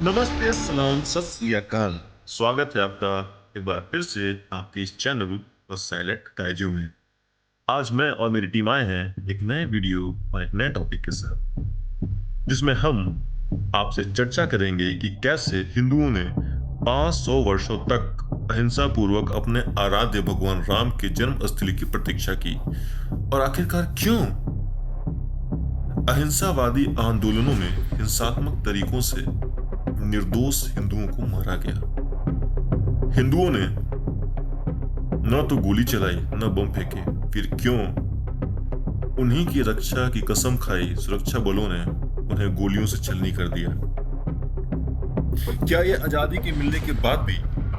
नमस्ते, सलाम, सत श्री अकाल। स्वागत है आपका एक बार फिर से आपके इस चैनल द साइलेंट काइजू में। आज मैं और मेरी टीम आए हैं एक नए वीडियो और एक नए टॉपिक के साथ, जिसमें हम आपसे चर्चा करेंगे कि कैसे हिंदुओं ने 500 वर्षों तक अहिंसा पूर्वक अपने आराध्य भगवान राम के जन्म स्थली की प्रतीक्षा की, और आखिरकार क्यों अहिंसावादी आंदोलनों में हिंसात्मक तरीकों से निर्दोष हिंदुओं को मारा गया। हिंदुओं ने न तो गोली चलाई न बम फेंके, फिर क्यों उन्हीं की रक्षा की कसम खाई सुरक्षा बलों ने उन्हें गोलियों से छलनी कर दिया। क्या यह आजादी के मिलने के बाद भी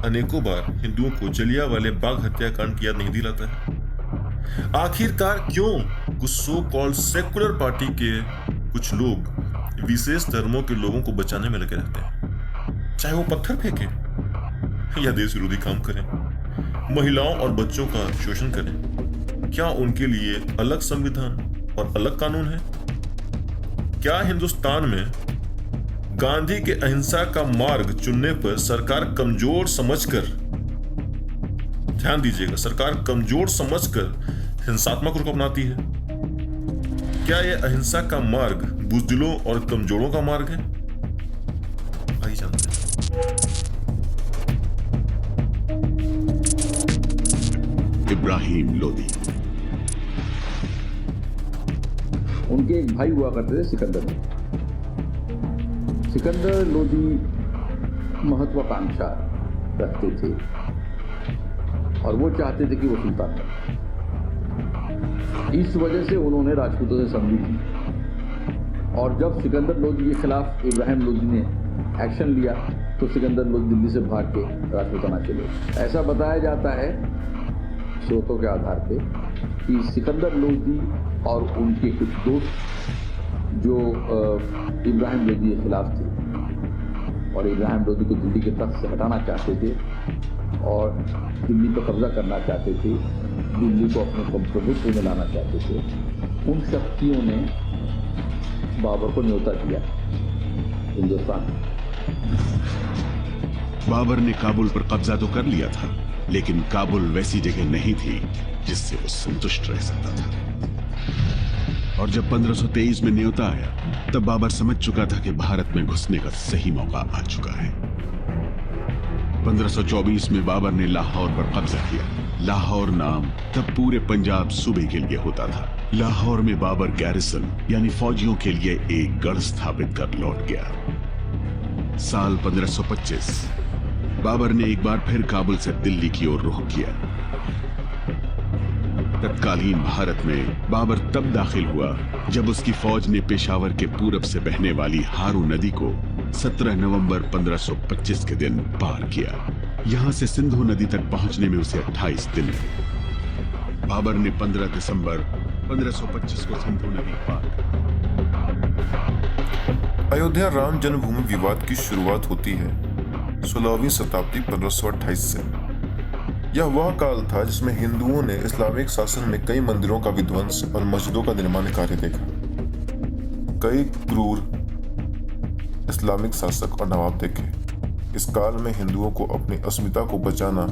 अनेकों बार हिंदुओं को जलियांवाले बाग हत्याकांड की याद नहीं दिलाता है? आखिरकार क्यों कुछ सो कॉल्ड सेकुलर पार्टी के कुछ लोग विशेष धर्मों के लोगों को बचाने में लगे रहते हैं, चाहे वो पत्थर फेंके या देश विरोधी काम करें, महिलाओं और बच्चों का शोषण करें? क्या उनके लिए अलग संविधान और अलग कानून है? क्या हिंदुस्तान में गांधी के अहिंसा का मार्ग चुनने पर सरकार कमजोर समझकर, ध्यान दीजिएगा, सरकार कमजोर समझकर हिंसात्मक रुख अपनाती है? क्या यह अहिंसा का मार्ग बुजदिलों और कमजोरों का मार्ग है? आइए जानते हैं। इब्राहिम लोदी। उनके एक भाई हुआ करते थे सिकंदर। सिकंदर लोदी महत्वाकांक्षा रखते थे और वो चाहते थे कि वो सुल्तान बने। इस वजह से उन्होंने राजपूतों से संधि की, और जब सिकंदर लोदी के खिलाफ इब्राहिम लोदी ने एक्शन लिया तो सिकंदर लोदी दिल्ली से भाग के राजपूताना चले। ऐसा बताया जाता है स्रोतों के आधार पे कि सिकंदर लोदी और उनके कुछ दोस्त जो इब्राहिम लोदी के खिलाफ थे और इब्राहिम लोदी को दिल्ली के तख्त से हटाना चाहते थे और दिल्ली पर कब्जा करना चाहते थे, दिल्ली को अपने प्रभुत्व में लाना चाहते थे, उन शक्तियों ने बाबर को न्योता दिया हिंदुस्तान। बाबर ने काबुल पर कब्जा तो कर लिया था, लेकिन काबुल वैसी जगह नहीं थी जिससे वो संतुष्ट रह सकता था। और जब 1523 में न्योता आया तब बाबर समझ चुका था कि भारत में घुसने का सही मौका आ चुका है। 1524 में बाबर ने लाहौर पर कब्जा किया। लाहौर नाम तब पूरे पंजाब सूबे के लिए होता था। लाहौर में बाबर गैरिसन यानी फौजियों के लिए एक गढ़ स्थापित कर लौट गया। साल 1525 बाबर ने एक बार फिर काबुल से दिल्ली की ओर रुख किया। तत्कालीन भारत में बाबर तब दाखिल हुआ जब उसकी फौज ने पेशावर के पूरब से बहने वाली हारू नदी को 17 नवंबर 1525 के दिन पार किया। यहां से सिंधु नदी तक पहुंचने में उसे 28 दिन लगे। बाबर ने 15 दिसंबर 1525 को सिंधु नदी पार। अयोध्या राम जन्मभूमि विवाद की शुरुआत होती है 16वीं शताब्दी 1528 से। यह वह काल था जिसमें हिंदुओं ने इस्लामिक शासन में कई मंदिरों का विध्वंस और मस्जिदों का निर्माण कार्य देखा। कई क्रूर इस्लामिक शासक और नवाब देखे। इस काल में हिंदुओं को अपनी अस्मिता को बचाना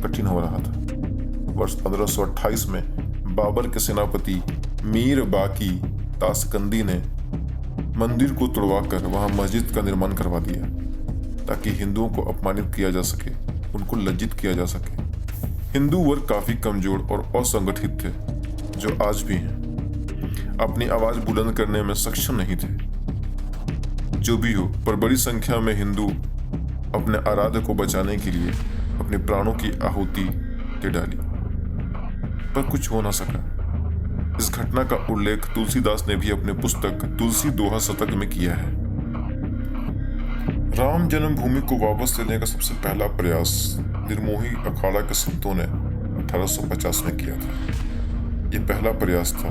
कठिन हो रहा था। वर्ष 1528 में बाबर के सेनापति मीर बाकी ताशकंदी ने मंदिर को तोड़वाकर वहां मस्जिद का निर्माण करवा दिया ताकि हिंदुओं को अपमानित किया जा सके, उनको लज्जित किया जा सके। हिंदू वर्ग काफी कमजोर और असंगठित थे, जो आज भी हैं। अपनी आवाज बुलंद करने में सक्षम नहीं थे। जो भी हो, पर बड़ी संख्या में हिंदू अपने आराध्य को बचाने के लिए अपने प्राणों की आहुति दे डाली, पर कुछ हो ना सका। इस घटना का उल्लेख तुलसीदास ने भी अपने पुस्तक तुलसी दोहा शतक में किया है। राम जन्मभूमि को वापस लेने का सबसे पहला प्रयास निर्मोही अखाड़ा के संतों ने 1850 में किया था। यह पहला प्रयास था।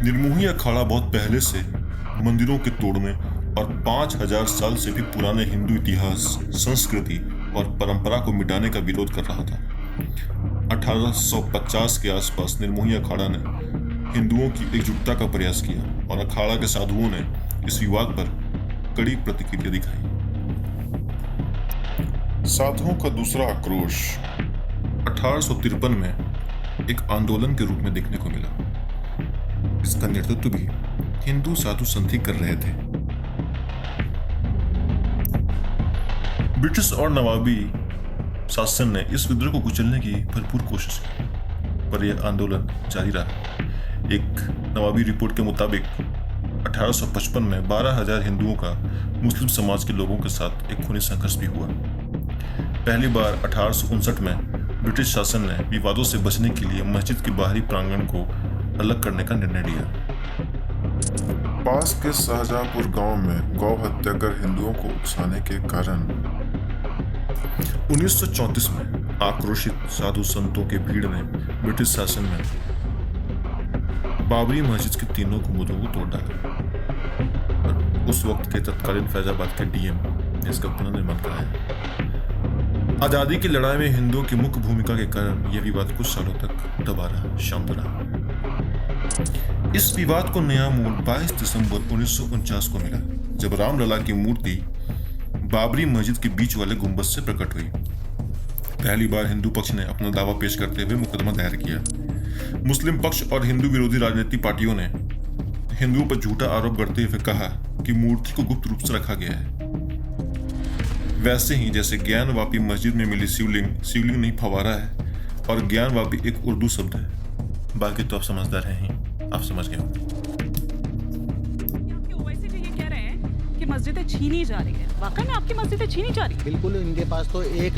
निर्मोही अखाड़ा बहुत पहले से मंदिरों के तोड़ने और 5000 साल से भी पुराने हिंदू इतिहास, संस्कृति और परंपरा को मिटाने का विरोध कर रहा था। 1850 के आसपास निर्मोही अखाड़ा ने हिंदुओं की एकजुटता का प्रयास किया और अखाड़ा के साधुओं ने इस विवाद पर कड़ी प्रतिक्रिया दिखाई। साधुओं का दूसरा आक्रोश 1853 में एक आंदोलन के रूप में देखने को मिला। इसका नेतृत्व भी हिंदू साधु संत ही कर रहे थे। ब्रिटिश और नवाबी शासन ने इस विद्रोह को कुचलने की भरपूर कोशिश की, पर यह आंदोलन जारी रहा। एक नवाबी रिपोर्ट के मुताबिक 1855 में 12,000 हिंदुओं का मुस्लिम समाज के लोगों के साथ एक खूनी संघर्ष भी हुआ। पहली बार 1859 में ब्रिटिश शासन ने विवादों से बचने के लिए मस्जिद के बाहरी प्रांगण को अलग करने का निर्णय लिया। पास के शाहजहांपुर गांव में गौ हत्या कर हिंदुओं को उकसाने के कारण 1934 में आक्रोशित साधु संतों के भीड़ ने ब्रिटिश शासन में बाबरी मस्जिद के तीनों गुंबदों को तोड़ डाला। उस वक्त के तत्कालीन फैजाबाद के डीएम ने इसका पुनर्निर्माण कराया। आजादी की लड़ाई में हिंदुओं की मुख्य भूमिका के कारण यह विवाद कुछ सालों तक दबा रहा, शांत रहा। इस विवाद को नया मोड़ 22 दिसंबर 1949 को मिला, जब रामलला की मूर्ति बाबरी मस्जिद के बीच वाले गुंबद से प्रकट हुई। पहली बार हिंदू पक्ष ने अपना दावा पेश करते हुए मुकदमा दायर किया। मुस्लिम पक्ष और हिंदू विरोधी राजनीतिक पार्टियों ने हिंदुओं पर झूठा आरोप करते हुए कहा कि मूर्ति को गुप्त रूप से रखा गया है। वैसे ही जैसे ज्ञानवापी मस्जिद में मिली शिवलिंग नहीं फवारा है, और ज्ञानवापी एक उर्दू शब्द है। बाकी तो आप समझदार हैं ही, आप समझ गए होंगे। मस्जिदें छीनी जा रही है। वाकई में आपकी मस्जिदें छीनी जा रही है? बिल्कुल, इनके पास तो 1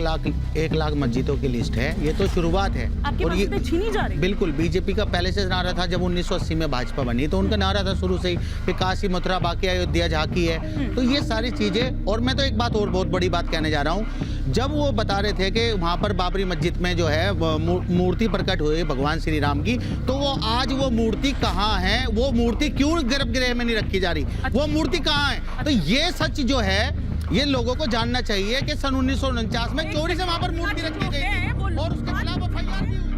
लाख मस्जिदों की लिस्ट है। ये तो शुरुआत है। आपकी मस्जिदें छीनी जा रही है? बिल्कुल, बीजेपी का पहले से नारा था। जब 1980 में भाजपा बनी तो उनका नारा था शुरू से ही कि काशी, मथुरा, बाकी अयोध्या झांकी है। तो ये सारी चीजें। और मैं तो एक बात और बहुत बड़ी बात कहने जा रहा हूँ। जब वो बता रहे थे कि वहाँ पर बाबरी मस्जिद में जो है मूर्ति प्रकट हुई भगवान श्री राम की, तो वो आज वो मूर्ति कहाँ है? वो मूर्ति क्यों गर्भगृह में नहीं रखी जा रही? वो मूर्ति कहाँ है? तो ये सच जो है, ये लोगों को जानना चाहिए कि सन 1949 में चोरी से वहाँ पर मूर्ति रखी गई थी और उसके खिलाफ एफआईआर भी हुई।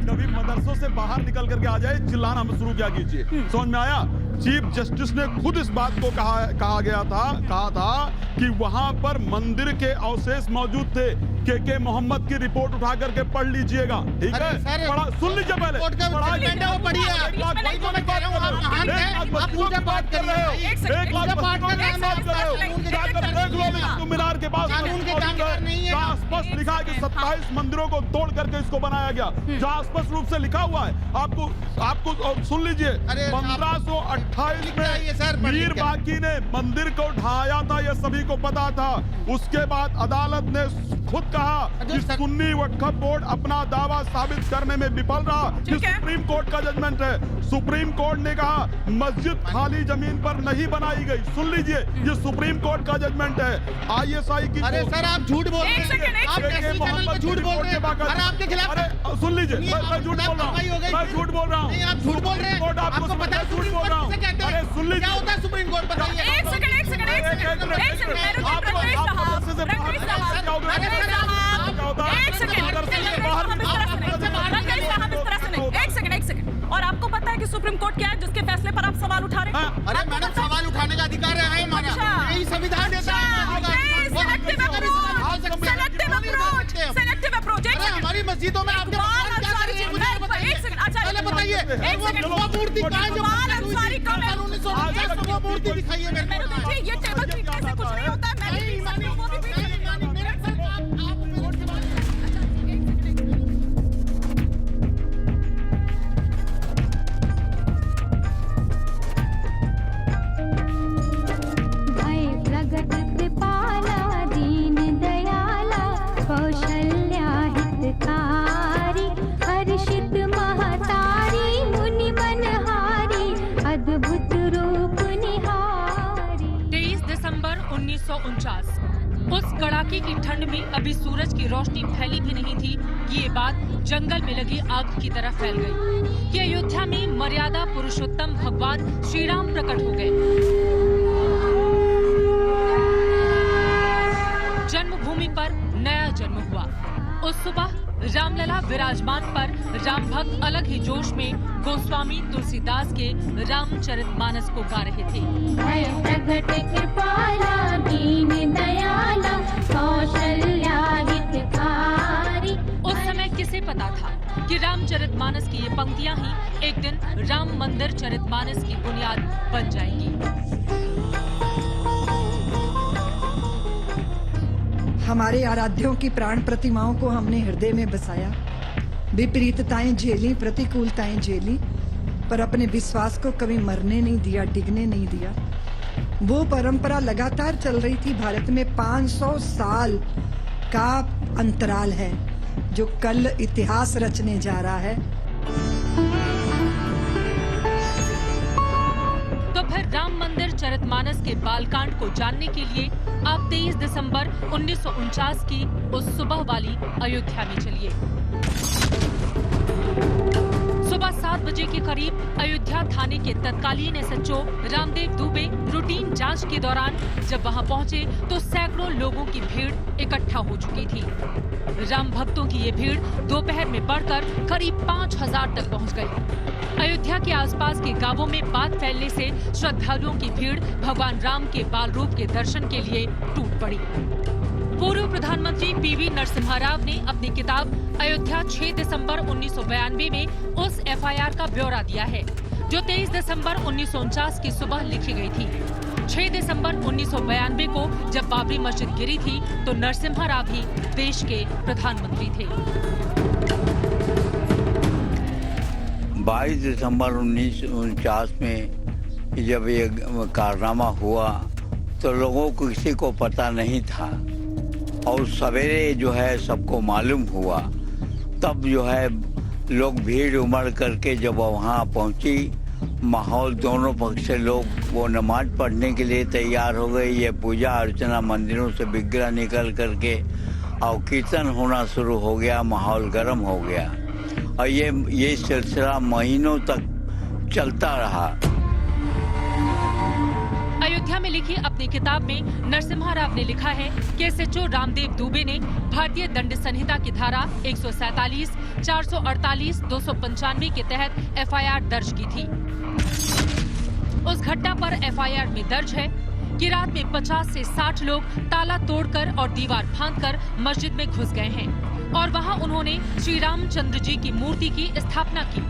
कभी मदरसों से बाहर निकल करके आ जाए, चिल्लाना मत शुरू क्या कीजिए। समझ में आया? चीफ जस्टिस ने खुद इस बात को कहा था कि वहां पर मंदिर के अवशेष मौजूद थे। के मोहम्मद की रिपोर्ट उठा करके पढ़ लीजिएगा, ठीक है? सुन लीजिए पहले। मीनार के पास स्पष्ट लिखा है कि 27 मंदिरों को तोड़ करके इसको बनाया गया, जहाँ स्पष्ट रूप से लिखा हुआ है। आपको सुन लीजिए। 1528 में मीर बाकी ने मंदिर को ढाया था, यह सभी को पता था। उसके बाद अदालत ने खुद कहा कि सुन्नी वक्फ बोर्ड अपना दावा साबित करने में विफल रहा। ये सुप्रीम कोर्ट का जजमेंट है। सुप्रीम कोर्ट ने कहा मस्जिद खाली जमीन पर नहीं बनाई गई। सुन लीजिए, ये सुप्रीम कोर्ट का जजमेंट है। आईएसआई की। अरे सर, आप झूठ बोल रहे हैं। आप मोहम्मद झूठ बोल रहे हैं। अरे आपके खिलाफ। अरे सुन लीजिए, मैं झूठ बोल रहा हूँ। मैं झूठ बोल रहा हूँ। आप झूठ बोल रहे हैं। आपको पता है झूठ बोल रहा हूँ। अरे सुन लीजिए, क्या होता है सुप्रीम कोर्ट? बताइए। एक सेकंड। और आपको पता है कि सुप्रीम कोर्ट क्या है जिसके फैसले पर आप सवाल उठा रहे हैं? अरे मैडम, सवाल उठाने का अधिकार है हमारा। यही संविधान देता है। Selective approach. हमारी मस्जिदों में आपने पहले बताइए वो मूर्ति कहाँ है? वो मूर्ति दिखाइए मेरे को। ये टेबल पीटने से कुछ नहीं होता है। कौशल्या हितकारी हर्ष अद्भुत रूप निहारी। 23 दिसंबर 1949। उस कड़ाके की ठंड में अभी सूरज की रोशनी फैली भी नहीं थी कि ये बात जंगल में लगी आग की तरह फैल गई कि अयोध्या में मर्यादा पुरुषोत्तम भगवान श्री राम प्रकट हो गए। जन्मभूमि पर नया जन्म हुआ। उस सुबह रामलला विराजमान पर राम भक्त अलग ही जोश में गोस्वामी तुलसीदास के रामचरितमानस को गा रहे थे। भय प्रगट कृपाला दीन दयाला कौशल्या हितकारी। उस समय किसे पता था कि रामचरितमानस की ये पंक्तियां ही एक दिन राम मंदिर चरितमानस की बुनियाद बन जाएंगी। हमारे आराध्यों की प्राण प्रतिमाओं को हमने हृदय में बसाया, विपरीतताएं झेली, प्रतिकूलताएं झेली, पर अपने विश्वास को कभी मरने नहीं दिया, डिगने नहीं दिया। वो परंपरा लगातार चल रही थी। भारत में 500 साल का अंतराल है जो कल इतिहास रचने जा रहा है। तो फिर राम मंदिर चरितमानस के बालकांड को जानने के लिए आप 23 दिसंबर 1949 की उस सुबह वाली अयोध्या में चलिए। सुबह 7 बजे के करीब अयोध्या थाने के तत्कालीन एसएचओ रामदेव दुबे रूटीन जांच के दौरान जब वहां पहुंचे तो सैकड़ों लोगों की भीड़ इकट्ठा हो चुकी थी। राम भक्तों की ये भीड़ दोपहर में बढ़कर करीब 5000 तक पहुंच गई। अयोध्या के आसपास के गांवों में बात फैलने से श्रद्धालुओं की भीड़ भगवान राम के बाल रूप के दर्शन के लिए टूट पड़ी। पूर्व प्रधानमंत्री पीवी नरसिम्हा राव ने अपनी किताब अयोध्या 6 दिसंबर 1992 में उस एफआईआर का ब्यौरा दिया है जो 23 दिसंबर 1949 की सुबह लिखी गई थी। 6 दिसंबर 1992 को जब बाबरी मस्जिद गिरी थी तो नरसिम्हा राव ही देश के प्रधानमंत्री थे। 22 दिसंबर 1949 में जब ये कारनामा हुआ तो लोगों को किसी को पता नहीं था और सवेरे जो है सबको मालूम हुआ। तब जो है लोग भीड़ उमड़ करके जब वहाँ पहुँची, माहौल दोनों पक्ष से लोग वो नमाज पढ़ने के लिए तैयार हो गए। ये पूजा अर्चना मंदिरों से विग्रह निकल करके और कीर्तन होना शुरू हो गया, माहौल गर्म हो गया और ये सिलसिला महीनों तक चलता रहा। अयोध्या में लिखी अपनी किताब में नरसिम्हा राव ने लिखा है कि एसएचओ रामदेव दुबे ने भारतीय दंड संहिता की धारा 147, 448, 295 के तहत एफआईआर दर्ज की थी। उस घटना पर एफआईआर में दर्ज है कि रात में 50 से 60 लोग ताला तोड़कर और दीवार फांदकर मस्जिद में घुस गए हैं और वहां उन्होंने श्री रामचंद्र जी की मूर्ति की स्थापना की।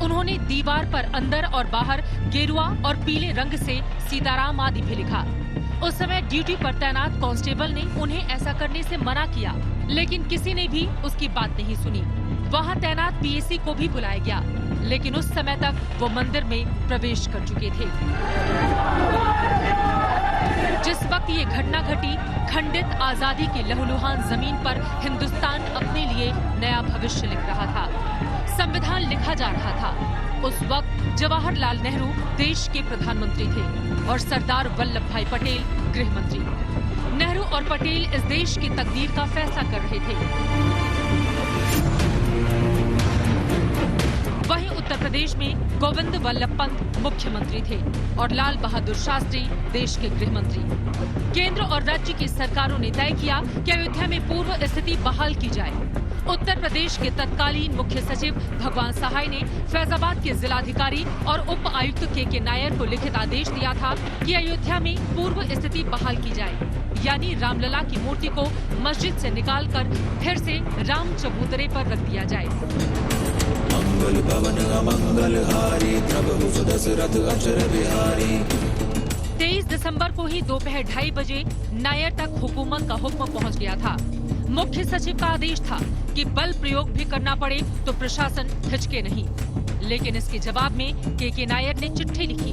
उन्होंने दीवार पर अंदर और बाहर गेरुआ और पीले रंग से सीताराम आदि भी लिखा। उस समय ड्यूटी पर तैनात कांस्टेबल ने उन्हें ऐसा करने से मना किया, लेकिन किसी ने भी उसकी बात नहीं सुनी। वहां तैनात पीएसी को भी बुलाया गया, लेकिन उस समय तक वो मंदिर में प्रवेश कर चुके थे। जिस वक्त ये घटना घटी, खंडित आजादी की लहूलुहान जमीन पर हिंदुस्तान अपने लिए नया भविष्य लिख रहा था, संविधान लिखा जा रहा था। उस वक्त जवाहरलाल नेहरू देश के प्रधानमंत्री थे और सरदार वल्लभ भाई पटेल गृह मंत्री। नेहरू और पटेल इस देश की तकदीर का फैसला कर रहे थे। वहीं उत्तर प्रदेश में गोविंद वल्लभ पंत मुख्यमंत्री थे और लाल बहादुर शास्त्री देश के गृह मंत्री। केंद्र और राज्य की सरकारों ने तय किया कि अयोध्या में पूर्व स्थिति बहाल की जाए। उत्तर प्रदेश के तत्कालीन मुख्य सचिव भगवान सहाय ने फैजाबाद के जिलाधिकारी और उप आयुक्त के नायर को लिखित आदेश दिया था कि अयोध्या में पूर्व स्थिति बहाल की जाए, यानी रामलला की मूर्ति को मस्जिद से निकालकर फिर से राम चबूतरे पर रख दिया जाए। मंगल भवन मंगल हारी प्रभु सुदशरथ अचर बिहारी। 23 दिसंबर को ही दोपहर 2:30 बजे नायर तक हुकूमत का हुक्म पहुंच गया था। मुख्य सचिव का आदेश था कि बल प्रयोग भी करना पड़े तो प्रशासन हिचके नहीं, लेकिन इसके जवाब में के नायर ने चिट्ठी लिखी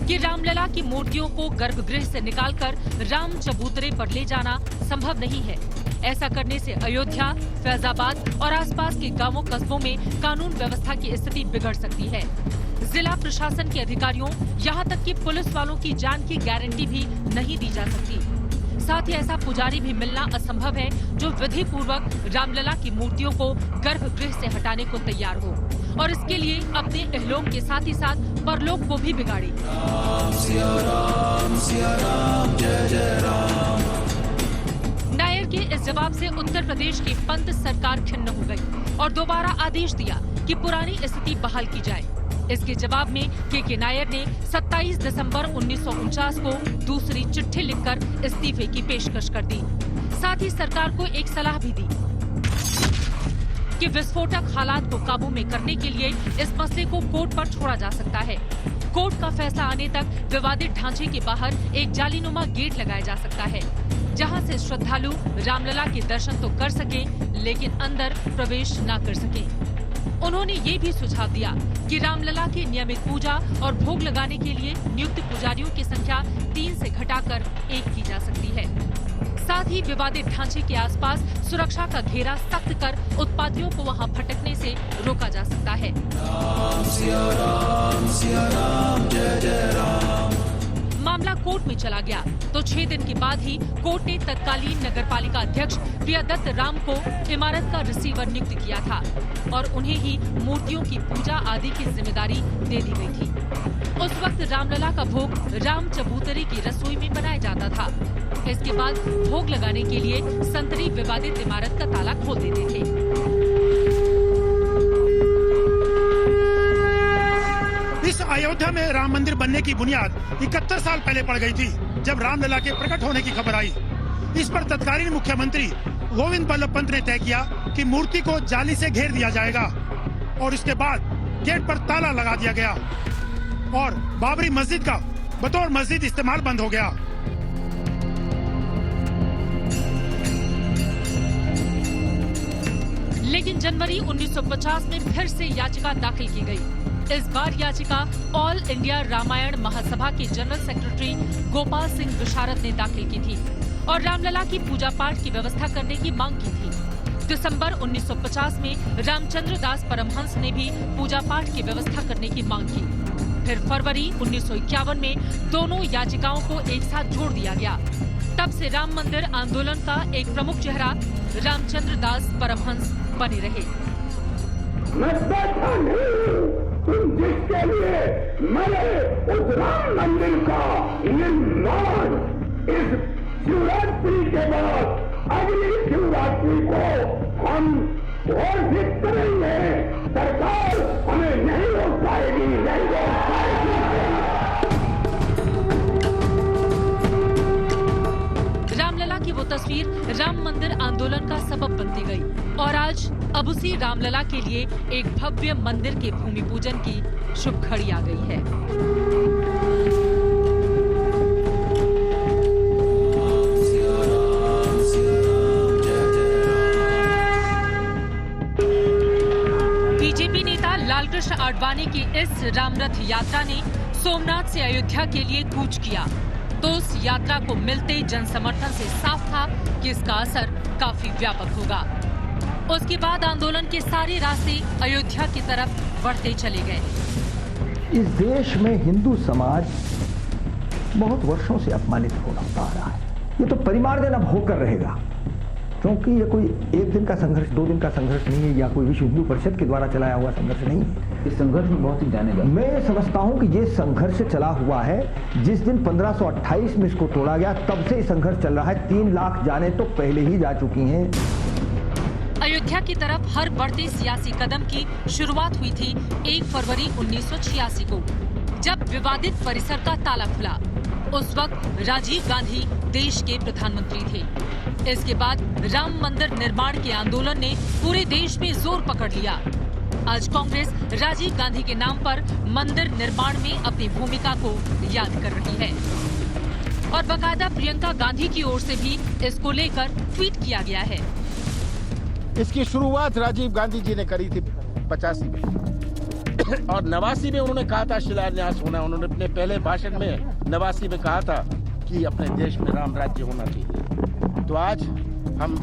कि रामलला की मूर्तियों को गर्भगृह से निकालकर राम चबूतरे पर ले जाना संभव नहीं है। ऐसा करने से अयोध्या, फैजाबाद और आसपास के गांवों कस्बों में कानून व्यवस्था की स्थिति बिगड़ सकती है। जिला प्रशासन के अधिकारियों, यहाँ तक कि पुलिस वालों की जान की गारंटी भी नहीं दी जा सकती। साथ ही ऐसा पुजारी भी मिलना असंभव है जो विधि पूर्वक रामलला की मूर्तियों को गर्भगृह से हटाने को तैयार हो और इसके लिए अपने इहलोक के साथ ही साथ परलोक को भी बिगाड़े। जय जय राम। नायर के इस जवाब से उत्तर प्रदेश की पंत सरकार खिन्न हो गई और दोबारा आदेश दिया कि पुरानी स्थिति बहाल की जाए। इसके जवाब में के नायर ने 27 दिसंबर 1949 को दूसरी चिट्ठी लिखकर इस्तीफे की पेशकश कर दी। साथ ही सरकार को एक सलाह भी दी कि विस्फोटक हालात को काबू में करने के लिए इस मसले को कोर्ट पर छोड़ा जा सकता है। कोर्ट का फैसला आने तक विवादित ढांचे के बाहर एक जालीनुमा गेट लगाया जा सकता है, जहां से श्रद्धालु रामलला के दर्शन तो कर सकें, लेकिन अंदर प्रवेश न कर सकें। उन्होंने ये भी सुझाव दिया कि रामलला की नियमित पूजा और भोग लगाने के लिए नियुक्त पुजारियों की संख्या 3 से घटाकर 1 की जा सकती है। साथ ही विवादित ढांचे के आसपास सुरक्षा का घेरा सख्त कर उत्पातियों को वहां भटकने से रोका जा सकता है। राम सिया राम जय जय राम। मामला कोर्ट में चला गया तो 6 दिन के बाद ही कोर्ट ने तत्कालीन नगरपालिका अध्यक्ष प्रियदत्त राम को इमारत का रिसीवर नियुक्त किया था और उन्हें ही मूर्तियों की पूजा आदि की जिम्मेदारी दे दी गई थी। उस वक्त रामलला का भोग राम चबूतरे की रसोई में बनाया जाता था। इसके बाद भोग लगाने के लिए संतरी विवादित इमारत का ताला खोल देते थे। इस अयोध्या में राम मंदिर बनने की बुनियाद 71 साल पहले पड़ गई थी, जब रामलला के प्रकट होने की खबर आई। इस पर तत्कालीन मुख्यमंत्री गोविंद बल्लभ पंत ने तय किया कि मूर्ति को जाली से घेर दिया जाएगा और इसके बाद गेट पर ताला लगा दिया गया और बाबरी मस्जिद का बतौर मस्जिद इस्तेमाल बंद हो गया। लेकिन जनवरी 1950 में फिर से याचिका दाखिल की गई। इस बार याचिका ऑल इंडिया रामायण महासभा के जनरल सेक्रेटरी गोपाल सिंह विशारद ने दाखिल की थी और रामलला की पूजा पाठ की व्यवस्था करने की मांग की थी। दिसंबर 1950 में रामचंद्र दास परमहंस ने भी पूजा पाठ की व्यवस्था करने की मांग की। फिर फरवरी 1951 में दोनों याचिकाओं को एक साथ जोड़ दिया गया। तब से राम मंदिर आंदोलन का एक प्रमुख चेहरा रामचंद्र दास परमहंस बने रहे। मैं बैठा नहीं, तुम जिसके लिए मरे उस राम मंदिर का निर्माण इस शिवरात्रि के बाद अगली शिवरात्रि को हम घोषित करेंगे। सरकार हमें नहीं रोक पाएगी, नहीं रोक पाएगी। रामलला की वो तस्वीर राम मंदिर आंदोलन का सबब बनती गई और आज अब उसी रामलला के लिए एक भव्य मंदिर के भूमि पूजन की शुभ घड़ी आ गई है। बीजेपी नेता लालकृष्ण आडवाणी की इस रामरथ यात्रा ने सोमनाथ से अयोध्या के लिए कूच किया तो उस यात्रा को मिलते जन समर्थन से साफ था कि इसका असर काफी व्यापक होगा। उसके बाद आंदोलन के सारे रास्ते अयोध्या की तरफ बढ़ते चले गए। इस देश में हिंदू समाज बहुत वर्षों से अपमानित होता आ रहा है। ये तो परिमार्जन अब होकर रहेगा, क्योंकि ये कोई एक दिन का संघर्ष, 2 दिन का संघर्ष नहीं है या कोई विश्व हिंदू परिषद के द्वारा चलाया हुआ संघर्ष नहीं है। इस संघर्ष में बहुत ही जानेगा। मैं ये समझता हूँ कि ये संघर्ष चला हुआ है। जिस दिन 1528 में इसको तोड़ा गया तब से ये संघर्ष चल रहा है। 3 लाख जाने तो पहले ही जा चुकी हैं। अयोध्या की तरफ हर बढ़ते सियासी कदम की शुरुआत हुई थी 1 फरवरी 1986 को, जब विवादित परिसर का ताला खुला। उस वक्त राजीव गांधी देश के प्रधानमंत्री थे। इसके बाद राम मंदिर निर्माण के आंदोलन ने पूरे देश में जोर पकड़ लिया। आज कांग्रेस राजीव गांधी के नाम पर मंदिर निर्माण में अपनी भूमिका को याद कर रही है और बाकायदा प्रियंका गांधी की ओर से भी इसको लेकर ट्वीट किया गया है। इसकी शुरुआत राजीव गांधी जी ने करी थी 85 में और 89 में उन्होंने कहा था शिलान्यास होना। उन्होंने अपने पहले भाषण में 89 में कहा था कि अपने देश में राम राज्य होना चाहिए। तो आज हम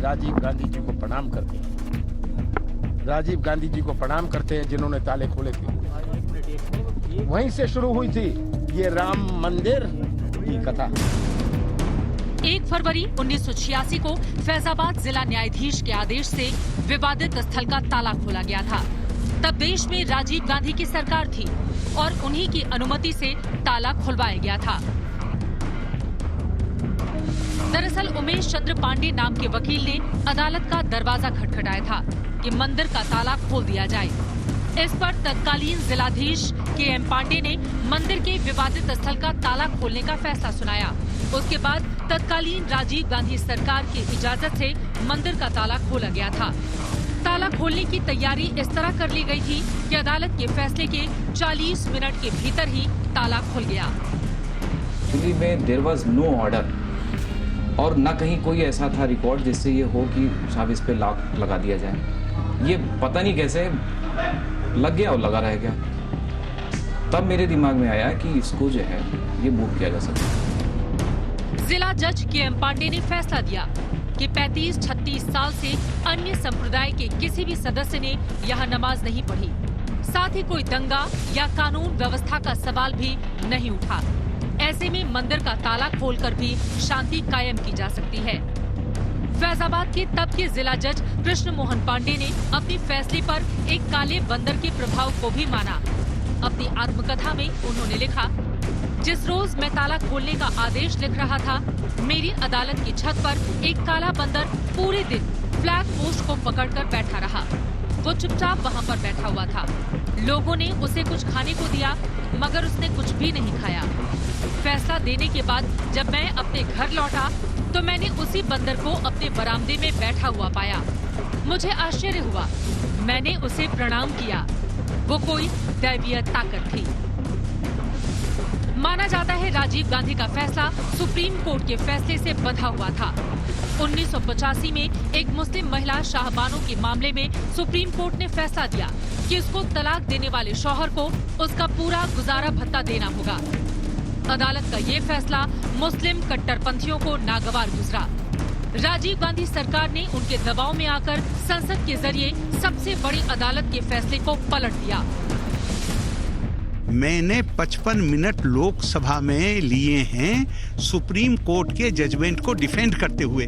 राजीव गांधी जी को प्रणाम करते हैं। राजीव गांधी जी को प्रणाम करते हैं जिन्होंने ताले खोले थे। वहीं से शुरू हुई थी ये राम मंदिर की कथा। 1 फरवरी 1986 को फैजाबाद जिला न्यायाधीश के आदेश से विवादित स्थल का ताला खोला गया था। तब देश में राजीव गांधी की सरकार थी और उन्हीं की अनुमति से ताला खुलवाया गया था। दरअसल उमेश चंद्र पांडे नाम के वकील ने अदालत का दरवाजा खटखटाया था कि मंदिर का ताला खोल दिया जाए। इस पर तत्कालीन जिलाधीश के.एम. पांडे ने मंदिर के विवादित स्थल का ताला खोलने का फैसला सुनाया। उसके बाद तत्कालीन राजीव गांधी सरकार की इजाजत से मंदिर का ताला खोला गया था। ताला खोलने की तैयारी इस तरह कर ली गई थी कि अदालत के फैसले के 40 मिनट के भीतर ही ताला खुल गया। दिल्ली में देयर वाज नो ऑर्डर और न कहीं कोई ऐसा था रिकॉर्ड जिससे ये हो कि साहब इस पे लॉक लगा दिया जाए। ये पता नहीं कैसे लग गया और लगा रह गया। तब मेरे दिमाग में आया कि इसको जो है ये मूव किया जा सकता है। जिला जज के.एम. पांडे ने फैसला दिया कि 35-36 साल से अन्य संप्रदाय के किसी भी सदस्य ने यहाँ नमाज नहीं पढ़ी। साथ ही कोई दंगा या कानून व्यवस्था का सवाल भी नहीं उठा। ऐसे में मंदिर का ताला खोलकर भी शांति कायम की जा सकती है। फैजाबाद के तब के जिला जज कृष्ण मोहन पांडे ने अपने फैसले पर एक काले बंदर के प्रभाव को भी माना। अपनी आत्मकथा में उन्होंने लिखा, जिस रोज मैं ताला खोलने का आदेश लिख रहा था, मेरी अदालत की छत पर एक काला बंदर पूरे दिन फ्लैग पोस्ट को पकड़कर बैठा रहा। वो चुपचाप वहाँ पर बैठा हुआ था। लोगों ने उसे कुछ खाने को दिया मगर उसने कुछ भी नहीं खाया। फैसला देने के बाद जब मैं अपने घर लौटा तो मैंने उसी बंदर को अपने बरामदे में बैठा हुआ पाया। मुझे आश्चर्य हुआ। मैंने उसे प्रणाम किया। वो कोई दैवीय ताकत थी। माना जाता है राजीव गांधी का फैसला सुप्रीम कोर्ट के फैसले से बंधा हुआ था। 1985 में एक मुस्लिम महिला शाहबानो के मामले में सुप्रीम कोर्ट ने फैसला दिया कि उसको तलाक देने वाले शौहर को उसका पूरा गुजारा भत्ता देना होगा। अदालत का ये फैसला मुस्लिम कट्टरपंथियों को नागवार गुजरा। राजीव गांधी सरकार ने उनके दबाव में आकर संसद के जरिए सबसे बड़ी अदालत के फैसले को पलट दिया। मैंने 55 मिनट लोकसभा में लिए हैं सुप्रीम कोर्ट के जजमेंट को डिफेंड करते हुए।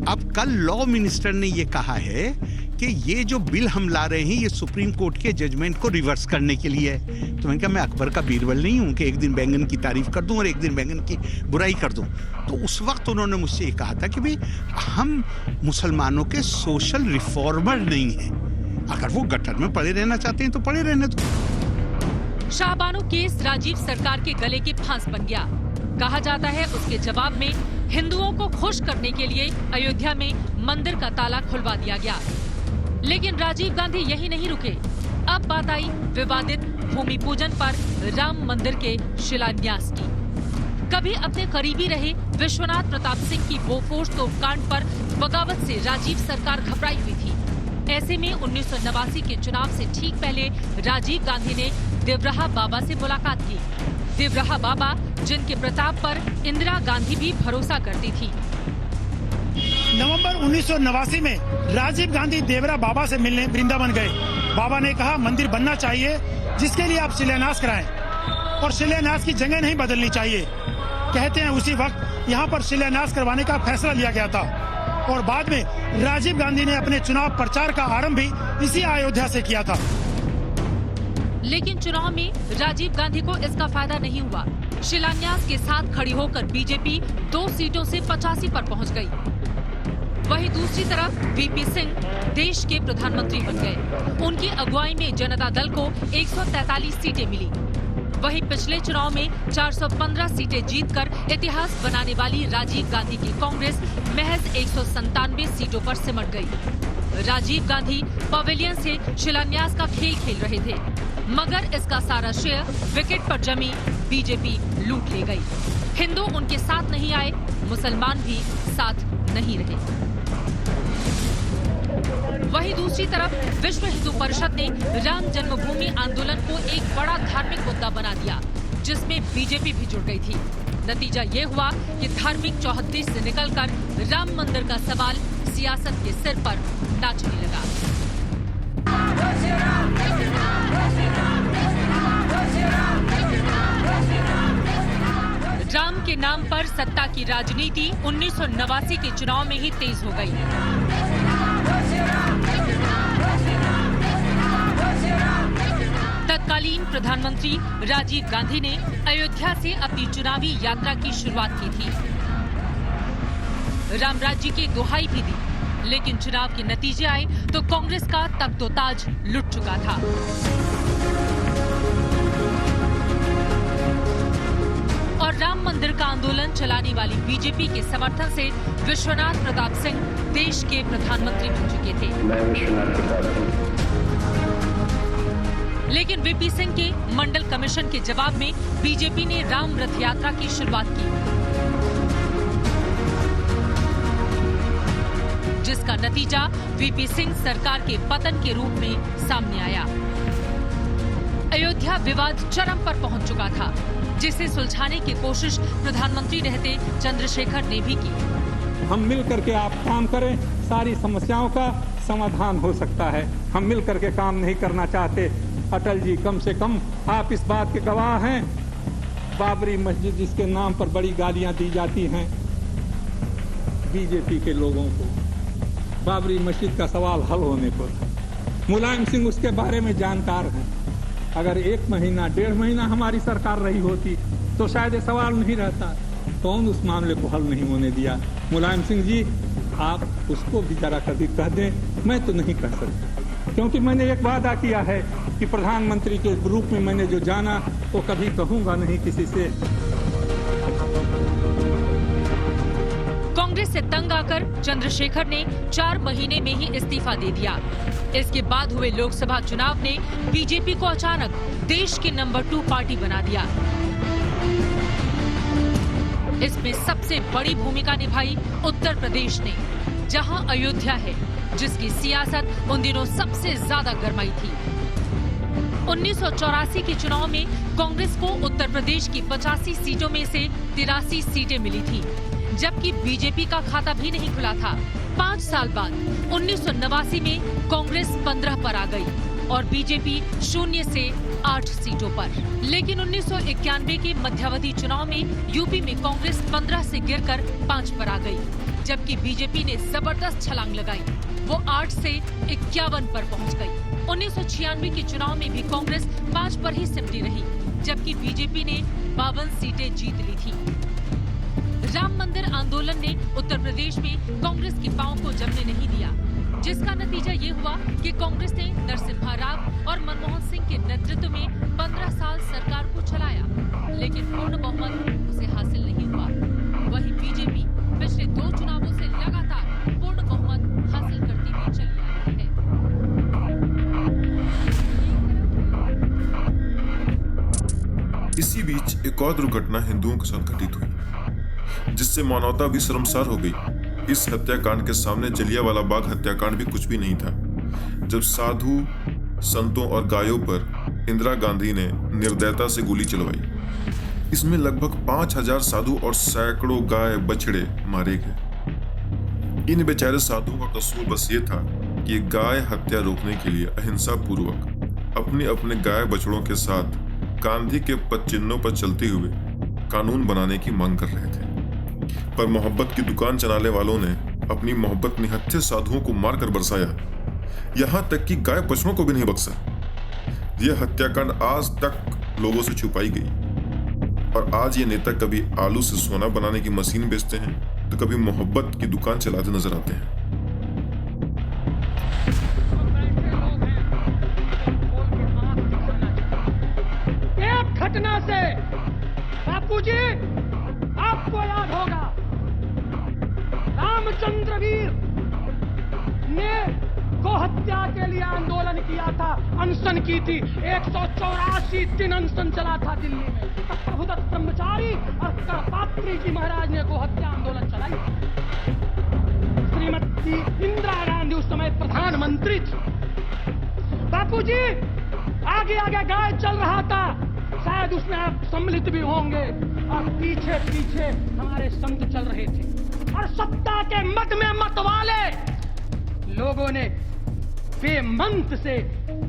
अब कल लॉ मिनिस्टर ने ये कहा है कि ये जो बिल हम ला रहे हैं ये सुप्रीम कोर्ट के जजमेंट को रिवर्स करने के लिए है। तो मैंने कहा मैं अकबर का बीरबल नहीं हूँ कि एक दिन बैंगन की तारीफ कर दूं और एक दिन बैंगन की बुराई कर दूं। तो उस वक्त उन्होंने मुझसे ये कहा था कि भाई हम मुसलमानों के सोशल रिफॉर्मर नहीं हैं। अगर वो गटर में पड़े रहना चाहते हैं तो पड़े रहने दो। शाहबानो केस राजीव सरकार के गले की फांस बन गया। कहा जाता है उसके जवाब में हिंदुओं को खुश करने के लिए अयोध्या में मंदिर का ताला खुलवा दिया गया। लेकिन राजीव गांधी यही नहीं रुके। अब बात आई विवादित भूमि पूजन पर राम मंदिर के शिलान्यास की। कभी अपने करीबी रहे विश्वनाथ प्रताप सिंह की बोफोर्स तोपकांड पर बगावत से राजीव सरकार घबराई हुई थी। ऐसे में 1989 के चुनाव से ठीक पहले राजीव गांधी ने देवराहा बाबा से मुलाकात की। देवराहा बाबा जिनके प्रताप पर इंदिरा गांधी भी भरोसा करती थी। नवंबर 1989 में राजीव गांधी देवरा बाबा से मिलने वृंदावन गए। बाबा ने कहा मंदिर बनना चाहिए जिसके लिए आप शिलान्यास कराएं और शिलान्यास की जगह नहीं बदलनी चाहिए। कहते हैं उसी वक्त यहाँ पर शिलान्यास करवाने का फैसला लिया गया था और बाद में राजीव गांधी ने अपने चुनाव प्रचार का आरंभ भी इसी अयोध्या से किया था। लेकिन चुनाव में राजीव गांधी को इसका फायदा नहीं हुआ। शिलान्यास के साथ खड़ी होकर बीजेपी 2 सीटों से 85 पर पहुंच गई। वहीं दूसरी तरफ वीपी सिंह देश के प्रधानमंत्री बन गए। उनकी अगुवाई में जनता दल को 143 सीटें मिली। वहीं पिछले चुनाव में 415 सीटें जीतकर इतिहास बनाने वाली राजीव गांधी की कांग्रेस महज 197 सीटों पर सिमट गई। राजीव गांधी पवेलियन से शिलान्यास का खेल खेल रहे थे, मगर इसका सारा श्रेय विकेट पर जमी बीजेपी लूट ले गई। हिंदू उनके साथ नहीं आए, मुसलमान भी साथ नहीं रहे। वहीं दूसरी तरफ विश्व हिंदू परिषद ने राम जन्मभूमि आंदोलन को एक बड़ा धार्मिक मुद्दा बना दिया, जिसमें बीजेपी भी जुड़ गई थी। नतीजा ये हुआ कि धार्मिक चौहद्दी से निकलकर राम मंदिर का सवाल सियासत के सिर पर नाचने लगा। के नाम पर सत्ता की राजनीति 1989 के चुनाव में ही तेज हो गई। तत्कालीन प्रधानमंत्री राजीव गांधी ने अयोध्या से अपनी चुनावी यात्रा की शुरुआत की थी। राम राज्य की दुहाई भी दी, लेकिन चुनाव के नतीजे आए तो कांग्रेस का तख्तोताज लुट चुका था। और राम मंदिर का आंदोलन चलाने वाली बीजेपी के समर्थन से विश्वनाथ प्रताप सिंह देश के प्रधानमंत्री बन चुके थे। लेकिन वीपी सिंह के मंडल कमीशन के जवाब में बीजेपी ने राम रथ यात्रा की शुरुआत की, जिसका नतीजा वीपी सिंह सरकार के पतन के रूप में सामने आया। अयोध्या विवाद चरम पर पहुंच चुका था, जिसे सुलझाने की कोशिश प्रधानमंत्री रहते चंद्रशेखर ने भी की। हम मिल करके आप काम करें, सारी समस्याओं का समाधान हो सकता है। हम मिल करके काम नहीं करना चाहते। अटल जी, कम से कम आप इस बात के गवाह हैं, बाबरी मस्जिद जिसके नाम पर बड़ी गालियां दी जाती हैं बीजेपी के लोगों को, बाबरी मस्जिद का सवाल हल होने को था। मुलायम सिंह उसके बारे में जानकार हैं। अगर 1 महीना 1.5 महीना हमारी सरकार रही होती तो शायद ये सवाल नहीं रहता। कौन उस मामले को हल नहीं होने दिया? मुलायम सिंह जी, आप उसको भी जरा कभी कह दें। मैं तो नहीं कह सकता, क्योंकि मैंने एक वादा किया है कि प्रधानमंत्री के रूप में मैंने जो जाना वो कभी कहूंगा नहीं किसी से। कांग्रेस से तंग आकर चंद्रशेखर ने 4 महीने में ही इस्तीफा दे दिया। इसके बाद हुए लोकसभा चुनाव ने बीजेपी को अचानक देश की नंबर 2 पार्टी बना दिया। इसमें सबसे बड़ी भूमिका निभाई उत्तर प्रदेश ने, जहां अयोध्या है, जिसकी सियासत उन दिनों सबसे ज्यादा गरमाई थी। 1984 के चुनाव में कांग्रेस को उत्तर प्रदेश की 85 सीटों में से 83 सीटें मिली थी, जबकि बीजेपी का खाता भी नहीं खुला था। 5 साल बाद 1989 में कांग्रेस 15 पर आ गई और बीजेपी 0 से 8 सीटों पर। लेकिन 1991 के मध्यावधि चुनाव में यूपी में कांग्रेस 15 से गिरकर 5 पर आ गई, जबकि बीजेपी ने जबरदस्त छलांग लगाई। वो 8 से 51 पर पहुंच गई। 1996 के चुनाव में भी कांग्रेस 5 पर ही सिमटी रही, जबकि बीजेपी ने 52 सीटें जीत ली थी। राम मंदिर आंदोलन ने उत्तर प्रदेश में कांग्रेस के पांव को जमने नहीं दिया, जिसका नतीजा ये हुआ कि कांग्रेस ने नरसिम्हा राव और मनमोहन सिंह के नेतृत्व में 15 साल सरकार को चलाया, लेकिन पूर्ण बहुमत उसे हासिल नहीं हुआ। वहीं बीजेपी पिछले 2 चुनावों से लगातार पूर्ण बहुमत हासिल करती हुई चली आ रही है। इसी बीच एक और दुर्घटना हिंदुओं के साथ घटित हुई, जिससे मानवता भी शर्मसार हो गई। इस हत्याकांड के सामने जलियांवाला बाग हत्याकांड भी कुछ भी नहीं था, जब साधु, संतों और गायों पर इंदिरा गांधी ने निर्दयता से गोली चलवाई। इसमें लगभग 5000 साधु और सैकड़ों गाय बछड़े मारे गए। इन बेचारे साधुओं का कसूर बस ये था कि गाय हत्या रोकने के लिए अहिंसा पूर्वक अपने अपने गाय बछड़ों के साथ गांधी के पदचिन्हों पर चलते हुए कानून बनाने की मांग कर रहे थे। पर मोहब्बत की दुकान चलाने वालों ने अपनी मोहब्बत निहत्थे साधुओं को मारकर बरसाया, यहां तक कि गाय बछड़ों को भी नहीं बख्शा। यह हत्याकांड आज तक लोगों से छुपाई गई। और आज ये नेता कभी आलू से सोना बनाने की मशीन बेचते हैं तो कभी मोहब्बत की दुकान चलाते नजर आते हैं। एक घटना से बापूजी आपको याद होगा, रामचंद्र वीर ने गोहत्या के लिए आंदोलन किया था, अनशन की थी। 184 दिन अनशन चला था दिल्ली में। प्रभुदत्त ब्रह्मचारी और करपात्री जी महाराज ने गोहत्या आंदोलन चलाई। श्रीमती इंदिरा गांधी उस समय प्रधानमंत्री थी। बापूजी आगे आगे गाय चल रहा था, शायद उसमें आप सम्मिलित भी होंगे, और पीछे पीछे हमारे संत चल रहे थे। और सत्ता के मत में मत वाले लोगों ने बेमंत से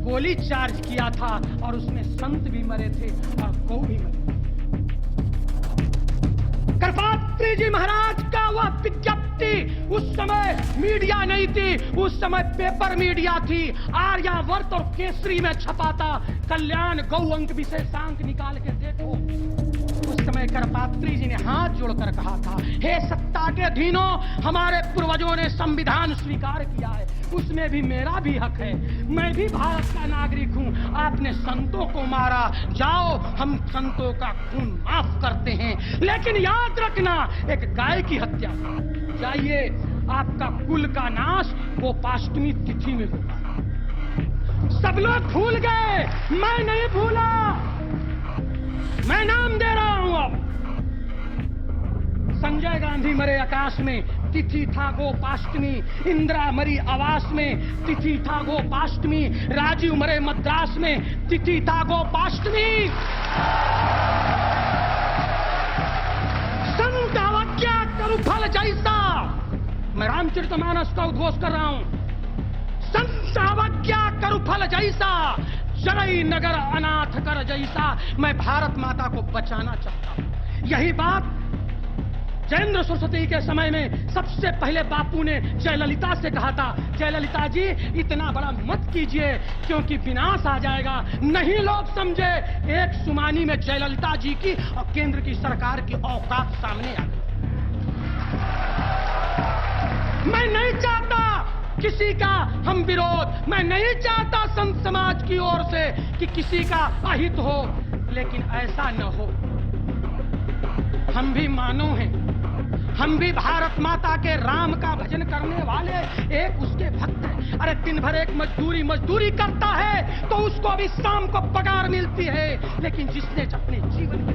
गोली चार्ज किया था, और उसमें संत भी मरे थे और गौ भी मरे। करपात्री जी महाराज का वह विज्ञप्ति, उस समय मीडिया नहीं थी, उस समय पेपर मीडिया थी। आर्यावर्त और केसरी में छपा था, कल्याण गौ अंक विशेषांक निकाल के देखो। उस समय करपात्री जी ने हाथ जोड़कर कहा था, हे सत्ता के अधीनों, हमारे पूर्वजों ने संविधान स्वीकार किया है, उसमें भी मेरा भी हक है, मैं भी भारत का नागरिक हूं। आपने संतों को मारा, जाओ हम संतों का खून माफ करते हैं, लेकिन याद रखना एक गाय की हत्या, जाइए आपका कुल का नाश वो पाष्टमी तिथि में होगा। सब लोग भूल गए, मैं नहीं भूला, मैं नाम दे रहा हूं। अब संजय गांधी मरे आकाश में, तिथि था गोपाष्टमी। इंदिरा मरी आवास में, तिथि था गोपाष्टमी। राजीव मरे मद्रास में, तिथि था गोपाष्टमी। संत अवज्ञा करु फल जैसा, मैं रामचरितमानस का उद्घोष कर रहा हूं। संत अवज्ञा करु फल जैसा, जरई नगर अनाथ कर जैसा। मैं भारत माता को बचाना चाहता हूं। यही बात जयेंद्र सरस्वती के समय में सबसे पहले बापू ने जयललिता से कहा था, जयललिता जी इतना बड़ा मत कीजिए क्योंकि विनाश आ जाएगा। नहीं लोग समझे, एक सुमानी में जयललिता जी की और केंद्र की सरकार की औकात सामने आ गई। मैं नहीं चाहता किसी का हम विरोध, मैं नहीं चाहता संत समाज की ओर से कि किसी का अहित हो, लेकिन ऐसा न हो। हम भी मानव हैं, हम भी भारत माता के राम का भजन करने वाले एक उसके भक्त हैं। अरे दिन भर एक मजदूरी करता है तो उसको भी शाम को पगार मिलती है, लेकिन जिसने अपने जीवन के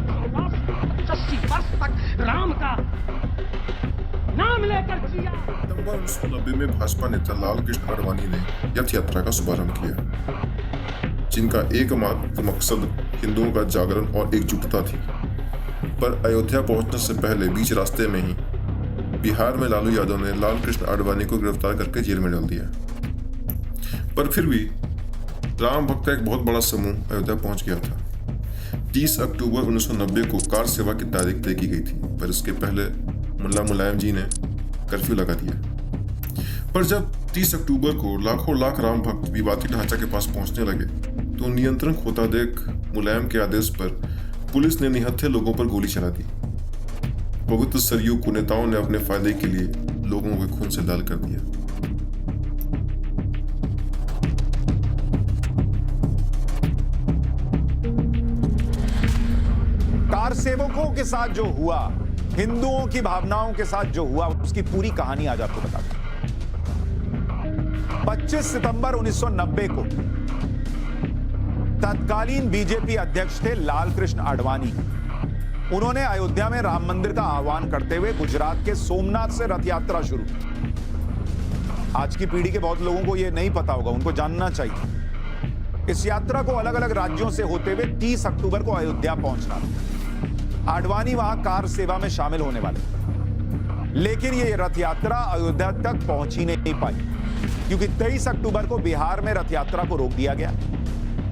80 वर्ष तक राम का नाम लेकर जिया। सितंबर 1990 में भाजपा नेता लाल कृष्ण आडवाणी ने रथ यात्रा का शुभारंभ किया, जिनका एकमात्र मकसद हिंदुओं का जागरण और एकजुटता थी। पर अयोध्या पहुंचने से पहले बीच रास्ते में ही बिहार में लालू यादव ने लाल कृष्ण आडवाणी को गिरफ्तार करके जेल में डाल दिया। पर फिर भी राम भक्त का एक बहुत बड़ा समूह अयोध्या पहुंच गया था। 30 अक्टूबर 1990 को कार सेवा की तारीख तय की गई थी, पर इसके पहले मुल्ला मुलायम जी ने कर्फ्यू लगा दिया। पर जब 30 अक्टूबर को लाखों लाख राम भक्त विवादी ढांचा के पास पहुंचने लगे तो नियंत्रण खोता देख मुलायम के आदेश पर पुलिस ने निहत्थे लोगों पर गोली चला दी। पवित्र सरयू को नेताओं ने अपने फायदे के लिए लोगों के खून से लाल कर दिया। कार सेवकों के साथ जो हुआ, हिंदुओं की भावनाओं के साथ जो हुआ, उसकी पूरी कहानी आज आपको बता दूं। 25 सितंबर 1990 को तत्कालीन बीजेपी अध्यक्ष थे लाल कृष्ण आडवाणी। उन्होंने अयोध्या में राम मंदिर का आह्वान करते हुए गुजरात के सोमनाथ से रथ यात्रा शुरू की। आज की पीढ़ी के बहुत लोगों को यह नहीं पता होगा, उनको जानना चाहिए। इस यात्रा को अलग अलग राज्यों से होते हुए 30 अक्टूबर को अयोध्या पहुंचना था। आडवाणी वहां कार सेवा में शामिल होने वाले, लेकिन यह रथ यात्रा अयोध्या तक पहुंच ही नहीं पाई क्योंकि 23 अक्टूबर को बिहार में रथ यात्रा को रोक दिया गया।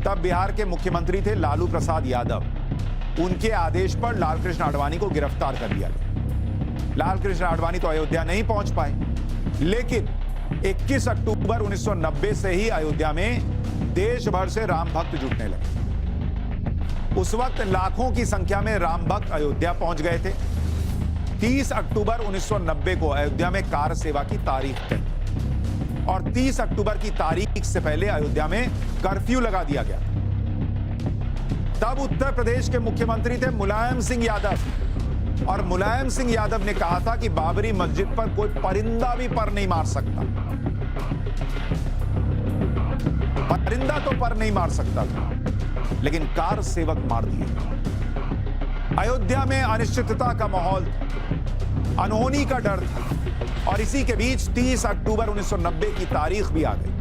तब बिहार के मुख्यमंत्री थे लालू प्रसाद यादव। उनके आदेश पर लाल कृष्ण आडवाणी को गिरफ्तार कर लिया गया। लाल कृष्ण आडवाणी तो अयोध्या नहीं पहुंच पाए, लेकिन 21 अक्टूबर 1990 से ही अयोध्या में देश भर से राम भक्त जुटने लगे। उस वक्त लाखों की संख्या में राम भक्त अयोध्या पहुंच गए थे। 30 अक्टूबर 1990 को अयोध्या में कार सेवा की तारीख तय और 30 अक्टूबर की तारीख से पहले अयोध्या में कर्फ्यू लगा दिया गया। तब उत्तर प्रदेश के मुख्यमंत्री थे मुलायम सिंह यादव और मुलायम सिंह यादव ने कहा था कि बाबरी मस्जिद पर कोई परिंदा भी पर नहीं मार सकता। परिंदा तो पर नहीं मार सकता था, लेकिन कार सेवक मार दिए। अयोध्या में अनिश्चितता का माहौल था, अनहोनी का डर था और इसी के बीच 30 अक्टूबर 1990 की तारीख भी आ गई।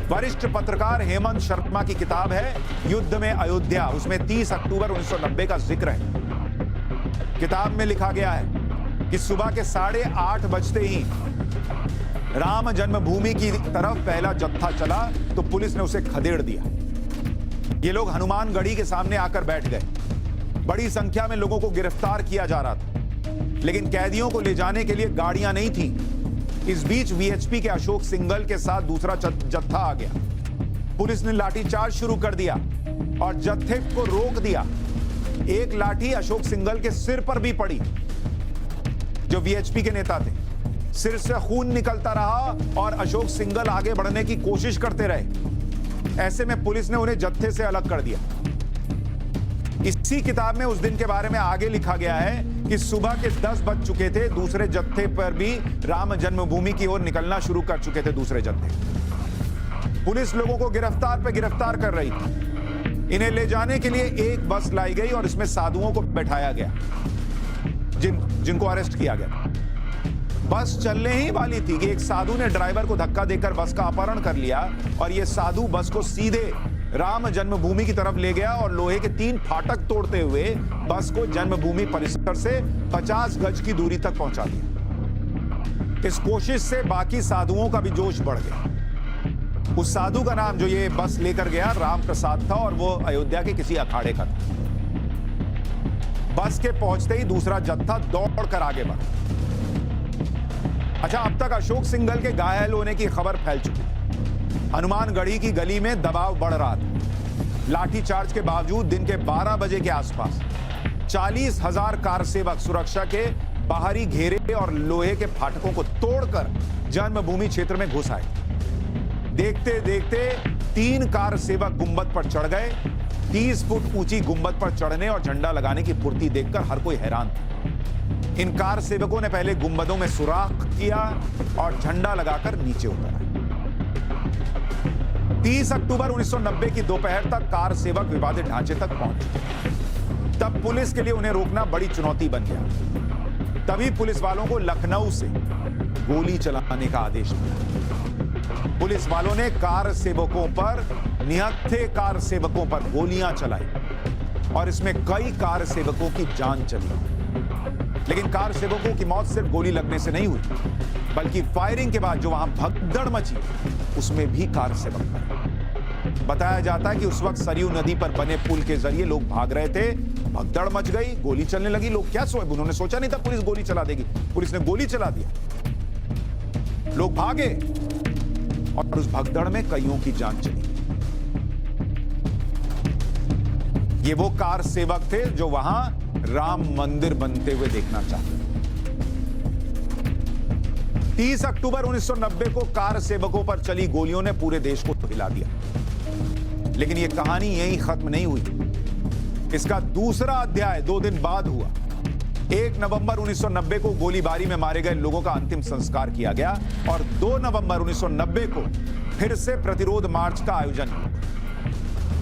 वरिष्ठ पत्रकार हेमंत शर्मा की किताब है युद्ध में अयोध्या, उसमें 30 अक्टूबर 1990 का जिक्र है। किताब में लिखा गया है कि सुबह के 8:30 बजते ही राम जन्मभूमि की तरफ पहला जत्था चला तो पुलिस ने उसे खदेड़ दिया। ये लोग हनुमानगढ़ी के सामने आकर बैठ गए। बड़ी संख्या में लोगों को गिरफ्तार किया जा रहा था। लेकिन कैदियों को ले जाने के लिए गाड़ियां नहीं थी। इस बीच वीएचपी के अशोक सिंघल के साथ दूसरा जत्था आ गया। पुलिस ने लाठीचार्ज शुरू कर दिया और जत्थे को रोक दिया। एक लाठी अशोक सिंघल के सिर पर भी पड़ी, जो वीएचपी के नेता थे। सिर से खून निकलता रहा और अशोक सिंघल आगे बढ़ने की कोशिश करते रहे। ऐसे में पुलिस ने उन्हें जत्थे से अलग कर दिया। इसी किताब में उस दिन के बारे में आगे लिखा गया है कि सुबह के 10 बज चुके थे। दूसरे जत्थे पर भी राम जन्मभूमि की ओर निकलना शुरू कर चुके थे दूसरे जत्थे। पुलिस लोगों को गिरफ्तार पे गिरफ्तार कर रही थी। इन्हें ले जाने के लिए एक बस लाई गई और इसमें साधुओं को बैठाया गया, जिनको अरेस्ट किया गया। बस चलने ही वाली थी कि एक साधु ने ड्राइवर को धक्का देकर बस का अपहरण कर लिया और यह साधु बस को सीधे राम जन्मभूमि की तरफ ले गया और लोहे के 3 फाटक तोड़ते हुए बस को जन्मभूमि परिसर से 50 गज की दूरी तक पहुंचा दिया। इस कोशिश से बाकी साधुओं का भी जोश बढ़ गया। उस साधु का नाम जो ये बस लेकर गया राम प्रसाद था और वो अयोध्या के किसी अखाड़े का था। बस के पहुंचते ही दूसरा जत्था दौड़कर आगे बढ़ा। अच्छा, अब तक अशोक सिंघल के घायल होने की खबर फैल चुकी। हनुमानगढ़ी की गली में दबाव बढ़ रहा था। लाठीचार्ज के बावजूद दिन के 12 बजे के आसपास 40,000 कार सेवक सुरक्षा के बाहरी घेरे और लोहे के फाटकों को तोड़कर जन्मभूमि क्षेत्र में घुस आए। देखते देखते 3 कार सेवक गुंबद पर चढ़ गए। 30 फुट ऊंची गुंबद पर चढ़ने और झंडा लगाने की फुर्ती देखकर हर कोई हैरान था। इन कार सेवकों ने पहले गुंबदों में सुराख किया और झंडा लगाकर नीचे उतरा। 30 अक्टूबर 1990 की दोपहर तक कार सेवक विवादित ढांचे तक पहुंचे। तब पुलिस के लिए उन्हें रोकना बड़ी चुनौती बन गया। तभी पुलिस वालों को लखनऊ से गोली चलाने का आदेश मिला। पुलिस वालों ने कार सेवकों पर, निहत्थे कार सेवकों पर गोलियां चलाई और इसमें कई कार सेवकों की जान चली। लेकिन कार सेवकों की मौत सिर्फ गोली लगने से नहीं हुई, बल्कि फायरिंग के बाद जो वहां भगदड़ मची उसमें भी कार सेवक मरे। बताया जाता है कि उस वक्त सरयू नदी पर बने पुल के जरिए लोग भाग रहे थे। भगदड़ मच गई, गोली चलने लगी। लोग क्या उन्होंने सोचा नहीं था पुलिस गोली चला देगी। पुलिस ने गोली चला दिया, लोग भागे और उस भगदड़ में कईयों की जान चली। ये वो कार सेवक थे जो वहां राम मंदिर बनते हुए देखना चाहते थे। 30 अक्टूबर 1990 को कार सेवकों पर चली गोलियों ने पूरे देश को हिला दिया। लेकिन यह कहानी यहीं खत्म नहीं हुई। इसका दूसरा अध्याय 2 दिन बाद हुआ। 1 नवंबर 1990 को गोलीबारी में मारे गए लोगों का अंतिम संस्कार किया गया और 2 नवंबर 1990 को फिर से प्रतिरोध मार्च का आयोजन हुआ।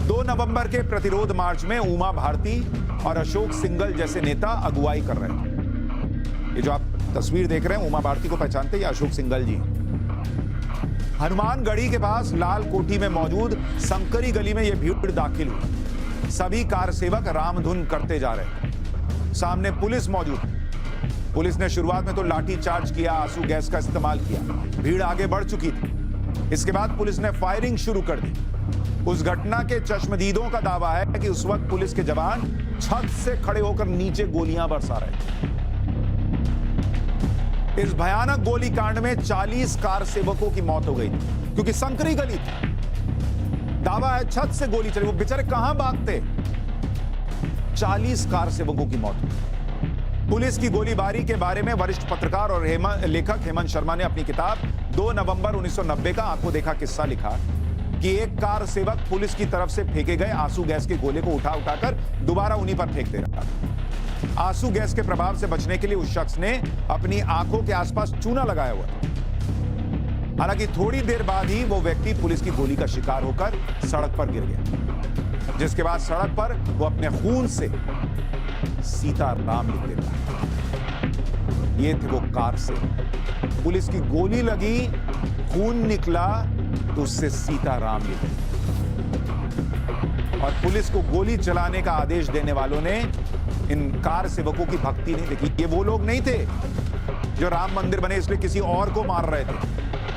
2 नवंबर के प्रतिरोध मार्च में उमा भारती और अशोक सिंघल जैसे नेता अगुवाई कर रहे थे। ये जो आप तस्वीर देख रहे हैं, उमा भारती को पहचानते हैं, अशोक सिंघल जी। हनुमानगढ़ी के पास लाल कोठी में मौजूद संकरी गली में यह भीड़ दाखिल हुई। सभी कार सेवक रामधुन करते जा रहे। सामने पुलिस मौजूद। पुलिस ने शुरुआत में तो लाठी चार्ज किया, आंसू गैस का इस्तेमाल किया। भीड़ आगे बढ़ चुकी थी। इसके बाद पुलिस ने फायरिंग शुरू कर दी। उस घटना के चश्मदीदों का दावा है कि उस वक्त पुलिस के जवान छत से खड़े होकर नीचे गोलियां बरसा रहे थे। इस भयानक गोलीकांड में 40 कार सेवकों की मौत हो गई थी, क्योंकि संकरी गली थी। दावा है छत से गोली चली। वो बेचारे कहां भागते। 40 कार सेवकों की मौत हुई। पुलिस की गोलीबारी के बारे में वरिष्ठ पत्रकार और लेखक हेमंत शर्मा ने अपनी किताब 2 नवंबर 1990 का आंखों देखा किस्सा लिखा कि एक कार सेवक पुलिस की तरफ से फेंके गए आंसू गैस के गोले को उठाकर दोबारा उन्हीं पर फेंक दे रहा था। आंसू गैस के प्रभाव से बचने के लिए उस शख्स ने अपनी आंखों के आसपास चूना लगाया हुआ था। हालांकि थोड़ी देर बाद ही वो व्यक्ति पुलिस की गोली का शिकार होकर सड़क पर गिर गया, जिसके बाद सड़क पर वो अपने खून से सीताराम लिख देता। ये थे वो कार से। पुलिस की गोली लगी, खून निकला, तो उससे सीताराम लिख दिया। और पुलिस को गोली चलाने का आदेश देने वालों ने इन कार सेवकों की भक्ति नहीं देखी। ये वो लोग नहीं थे जो राम मंदिर बने इसलिए किसी और को मार रहे थे।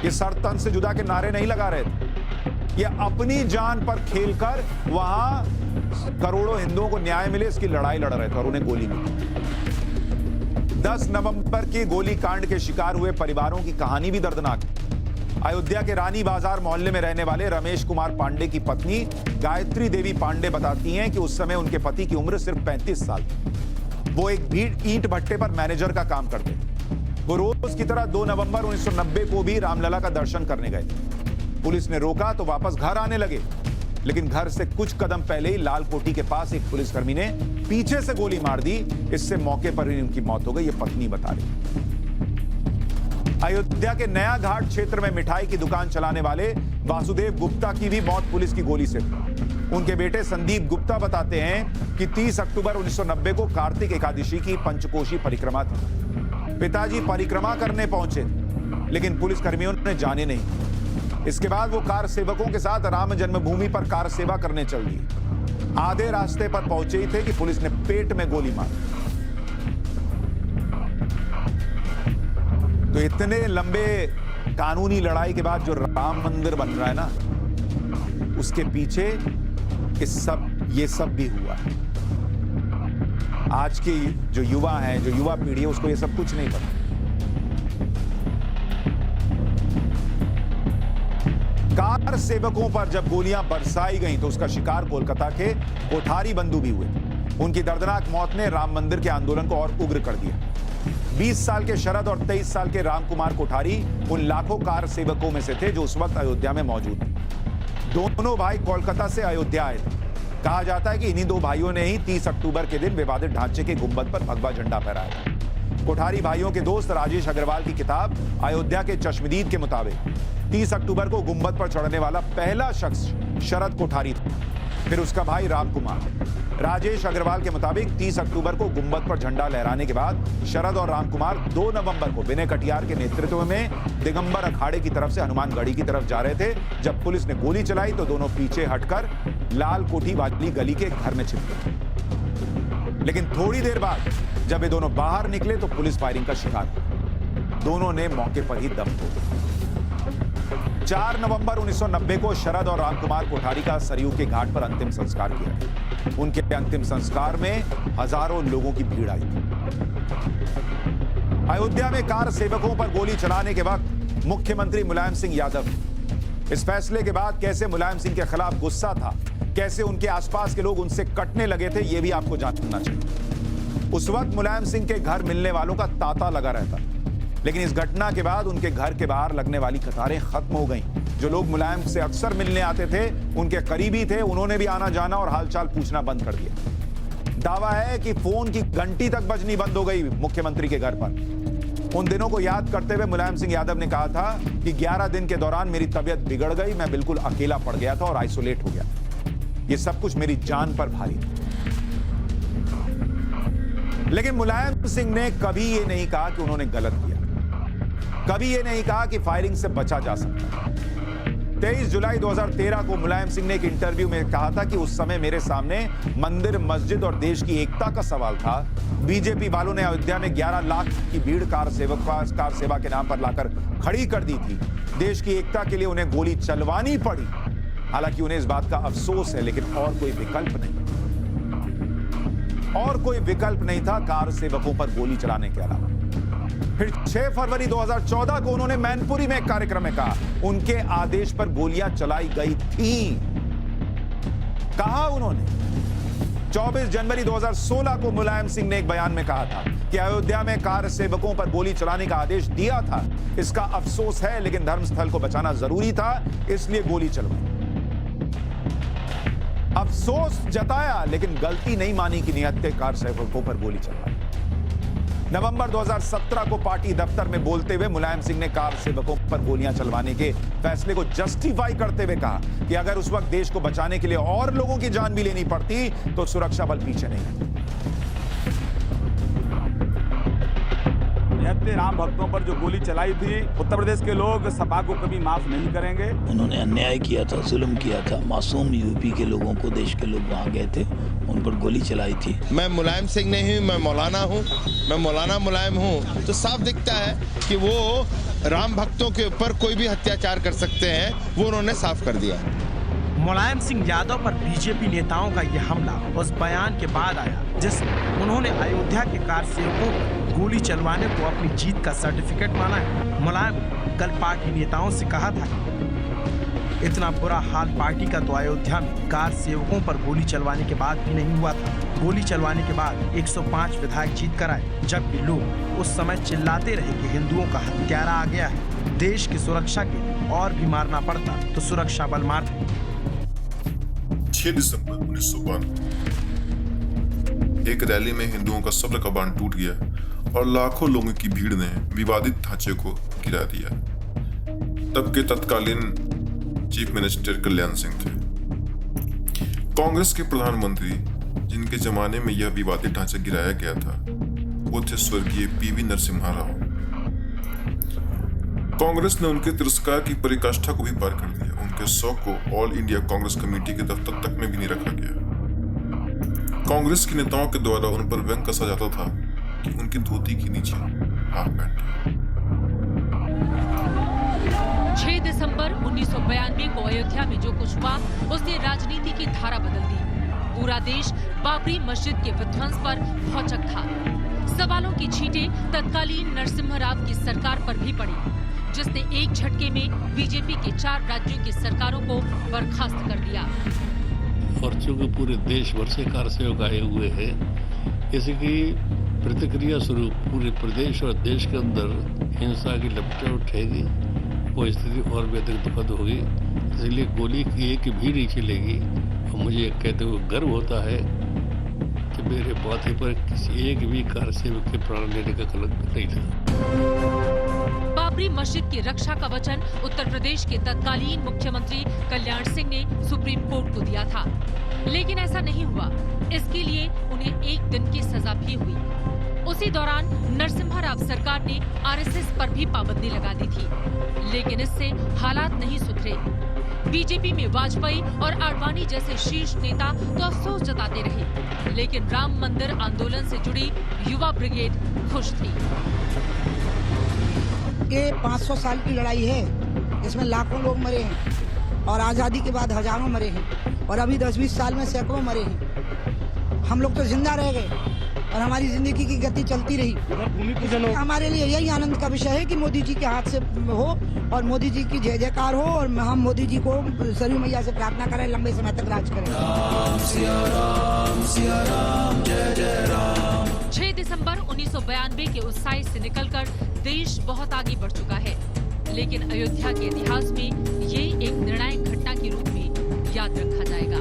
ये सर तन से जुदा के नारे नहीं लगा रहे थे। ये अपनी जान पर खेलकर वहां करोड़ों हिंदुओं को न्याय मिले इसकी लड़ाई लड़ रहे थे और उन्हें गोली मिली। 10 नवंबर के गोलीकांड के शिकार हुए परिवारों की कहानी भी दर्दनाक है। अयोध्या के रानी बाजार मोहल्ले में रहने वाले रमेश कुमार पांडे की पत्नी गायत्री देवी पांडे बताती हैं कि उस समय उनके पति की उम्र सिर्फ 35 साल थी। वो एक ईंट भट्टे पर मैनेजर का काम करते थे। वो रोज की तरह 2 नवंबर 1990 को भी रामलला का दर्शन करने गए थे। पुलिस ने रोका तो वापस घर आने लगे, लेकिन घर से कुछ कदम पहले ही लाल कोठी के पास एक पुलिसकर्मी ने पीछे से गोली मार दी। इससे मौके पर ही उनकी मौत हो गई, ये पत्नी बता रही। अयोध्या के नया घाट क्षेत्र में मिठाई की दुकान चलाने वाले वासुदेव गुप्ता की भी मौत पुलिस की गोली से हुई। उनके बेटे संदीप गुप्ता बताते हैं कि 30 अक्टूबर 1990 को कार्तिक एकादशी की पंचकोशी परिक्रमा थी। पिताजी परिक्रमा करने पहुंचे, लेकिन पुलिसकर्मियों ने जाने नहीं। इसके बाद वो कार सेवकों के साथ राम जन्मभूमि पर कार सेवा करने चल दिए। आधे रास्ते पर पहुंचे ही थे कि पुलिस ने पेट में गोली मारी। तो इतने लंबे कानूनी लड़ाई के बाद जो राम मंदिर बन रहा है ना, उसके पीछे ये सब भी हुआ है। आज की जो युवा है, जो युवा पीढ़ी है, उसको ये सब कुछ नहीं पता। कार सेवकों पर जब गोलियां बरसाई गईं तो उसका शिकार कोलकाता के कोठारी बंधु भी हुए। उनकी दर्दनाक मौत ने राम मंदिर के आंदोलन को और उग्र कर दिया। 20 साल के शरद और 23 साल के रामकुमार कोठारी उन लाखों कार सेवकों में से थे जो उस वक्त अयोध्या में मौजूद थे। दोनों भाई कोलकाता से अयोध्या आए थे। कहा जाता है कि इन्हीं दो भाइयों ने ही 30 अक्टूबर के दिन विवादित ढांचे के गुंबद पर भगवा झंडा फहराया। कोठारी भाइयों के दोस्त राजेश अग्रवाल की किताब अयोध्या के चश्मदीद के मुताबिक 30 अक्टूबर को गुंबद पर चढ़ने वाला पहला शख्स शरद कोठारी था, फिर उसका भाई रामकुमार। राजेश अग्रवाल के मुताबिक 30 अक्टूबर को गुंबद पर झंडा लहराने के बाद शरद और रामकुमार 2 नवंबर को विनय कटियार के नेतृत्व में दिगंबर अखाड़े की तरफ से हनुमानगढ़ी की तरफ जा रहे थे। जब पुलिस ने गोली चलाई तो दोनों पीछे हटकर लाल कोठी वाली गली के घर में छिप गए। लेकिन थोड़ी देर बाद जब ये दोनों बाहर निकले तो पुलिस फायरिंग का शिकार हुए। दोनों ने मौके पर ही दम तोड़ दिया। 4 नवंबर 1990 को शरद और रामकुमार कोठारी का सरयू के घाट पर अंतिम संस्कार किया। उनके अंतिम संस्कार में हजारों लोगों की भीड़ आई थी। अयोध्या में कार सेवकों पर गोली चलाने के वक्त मुख्यमंत्री मुलायम सिंह यादव, इस फैसले के बाद कैसे मुलायम सिंह के खिलाफ गुस्सा था, कैसे उनके आसपास के लोग उनसे कटने लगे थे, यह भी आपको जानना चाहिए। उस वक्त मुलायम सिंह के घर मिलने वालों का तांता लगा रहता, लेकिन इस घटना के बाद उनके घर के बाहर लगने वाली कतारें खत्म हो गईं। जो लोग मुलायम से अक्सर मिलने आते थे, उनके करीबी थे, उन्होंने भी आना जाना और हालचाल पूछना बंद कर दिया। दावा है कि फोन की घंटी तक बजनी बंद हो गई मुख्यमंत्री के घर पर। उन दिनों को याद करते हुए मुलायम सिंह यादव ने कहा था कि 11 दिन के दौरान मेरी तबीयत बिगड़ गई, मैं बिल्कुल अकेला पड़ गया था और आइसोलेट हो गया। ये सब कुछ मेरी जान पर भारी था। लेकिन मुलायम सिंह ने कभी ये नहीं कहा कि उन्होंने गलत किया, कभी ये नहीं कहा कि फायरिंग से बचा जा सकता। 23 जुलाई 2013 को मुलायम सिंह ने एक इंटरव्यू में कहा था कि उस समय मेरे सामने मंदिर, मस्जिद और देश की एकता का सवाल था। बीजेपी वालों ने अयोध्या में 11 लाख की भीड़ कार सेवा के नाम पर लाकर खड़ी कर दी थी। देश की एकता के लिए उन्हें गोली चलवानी पड़ी। हालांकि उन्हें इस बात का अफसोस है, लेकिन और कोई विकल्प नहीं था कार सेवकों पर गोली चलाने के अलावा। फिर 6 फरवरी 2014 को उन्होंने मैनपुरी में एक कार्यक्रम में कहा उनके आदेश पर गोलियां चलाई गई थी। कहा उन्होंने 24 जनवरी 2016 को मुलायम सिंह ने एक बयान में कहा था कि अयोध्या में कार सेवकों पर गोली चलाने का आदेश दिया था। इसका अफसोस है, लेकिन धर्मस्थल को बचाना जरूरी था, इसलिए गोली चलवाई। अफसोस जताया, लेकिन गलती नहीं मानी कि निहत्थे कार सेवकों पर गोली चलवाई। नवंबर 2017 को पार्टी दफ्तर में बोलते हुए मुलायम सिंह ने कार सेवकों पर गोलियां चलवाने के फैसले को जस्टिफाई करते हुए कहा कि अगर उस वक्त देश को बचाने के लिए और लोगों की जान भी लेनी पड़ती तो सुरक्षा बल पीछे नहीं। राम भक्तों पर जो गोली चलाई थी, उत्तर प्रदेश के लोग सपा को कभी माफ नहीं करेंगे। उन्होंने अन्याय किया था, जुल्म किया था, मासूम यूपी के लोगों को, देश के लोग वहाँ गए थे, उन पर गोली चलाई थी। मैं मुलायम सिंह नहीं हूँ, मैं मौलाना हूँ, मैं मौलाना मुलायम हूँ। तो साफ दिखता है कि वो राम भक्तों के ऊपर कोई भी अत्याचार कर सकते हैं, वो उन्होंने साफ कर दिया। मुलायम सिंह यादव पर बीजेपी नेताओं का यह हमला उस बयान के बाद आया जिसमें उन्होंने अयोध्या के कार सेवकों को गोली चलवाने को अपनी जीत का सर्टिफिकेट माना है। मुलायम कल पार्टी नेताओं से कहा था, इतना बुरा हाल पार्टी का तो अयोध्या में कार सेवकों पर गोली चलवाने के बाद भी नहीं हुआ था। गोली चलवाने के बाद 105 विधायक जीत कर आए, जबकि लोग उस समय चिल्लाते रहे कि हिंदुओं का हत्यारा आ गया है, देश की सुरक्षा के लिए और भी मारना पड़ता तो सुरक्षा बल मारते। 6 दिसंबर 1992 एक रैली में हिंदुओं का सब्र का बांध टूट गया और लाखों लोगों की भीड़ ने विवादित ढांचे को गिरा दिया। तब के तत्कालीन चीफ मिनिस्टर कल्याण सिंह थे। कांग्रेस के प्रधानमंत्री जिनके जमाने में यह विवादित ढांचा गिराया गया था वो थे स्वर्गीय पीवी नरसिम्हा राव। कांग्रेस ने उनके तिरस्कार की पराकाष्ठा को भी पार कर दिया। उनके शव को ऑल इंडिया कांग्रेस कमेटी के दफ्तर तक में भी नहीं रखा गया। कांग्रेस के नेताओं के द्वारा उन पर व्यंग कसा जाता था कि उनकी धोती के नीचे हाफ पैंट। 6 दिसंबर 1992 को अयोध्या में जो कुछ हुआ उसने राजनीति की धारा बदल दी। पूरा देश बाबरी मस्जिद के विध्वंस पर भौचक था। सवालों की छींटें तत्कालीन नरसिम्हा राव की सरकार पर भी पड़ी, जिसने एक झटके में बीजेपी के 4 राज्यों की सरकारों को बर्खास्त कर दिया। और चूंकि पूरे देश भर से कार सेवक आए हुए हैं, इसकी प्रतिक्रिया स्वरूप पूरे प्रदेश और देश के अंदर हिंसा की लपटें उठेगी। वो स्थिति और भी अधिक दुखद होगी। इसलिए गोली की एक भी नहीं चलेगी। और मुझे कहते हुए गर्व होता है कि मेरे माथे पर किसी एक भी कार सेवक के प्राण लेने का कलंक नहीं था। बाबरी मस्जिद की रक्षा का वचन उत्तर प्रदेश के तत्कालीन मुख्यमंत्री कल्याण सिंह ने सुप्रीम कोर्ट को दिया था, लेकिन ऐसा नहीं हुआ। इसके लिए उन्हें 1 दिन की सजा भी हुई। उसी दौरान नरसिम्हा राव सरकार ने आरएसएस पर भी पाबंदी लगा दी थी, लेकिन इससे हालात नहीं सुधरे। बीजेपी में वाजपेयी और आडवाणी जैसे शीर्ष नेता तो अफसोस जताते रहे, लेकिन राम मंदिर आंदोलन से जुड़ी युवा ब्रिगेड खुश थी। ये 500 साल की लड़ाई है, इसमें लाखों लोग मरे हैं और आजादी के बाद हजारों मरे हैं और अभी 10-20 साल में सैकड़ों मरे हैं। हम लोग तो जिंदा रह गए और हमारी जिंदगी की गति चलती रही। भूमि पूजन हो, हमारे लिए यही आनंद का विषय है कि मोदी जी के हाथ से हो और मोदी जी की जय जयकार हो और हम मोदी जी को सरयू मैया से प्रार्थना करें लंबे समय तक राज करें। राम सिया राम जय जय राम। 6 दिसंबर 1992 के उस साइज से निकलकर देश बहुत आगे बढ़ चुका है, लेकिन अयोध्या के इतिहास में ये एक निर्णायक घटना के रूप में याद रखा जाएगा।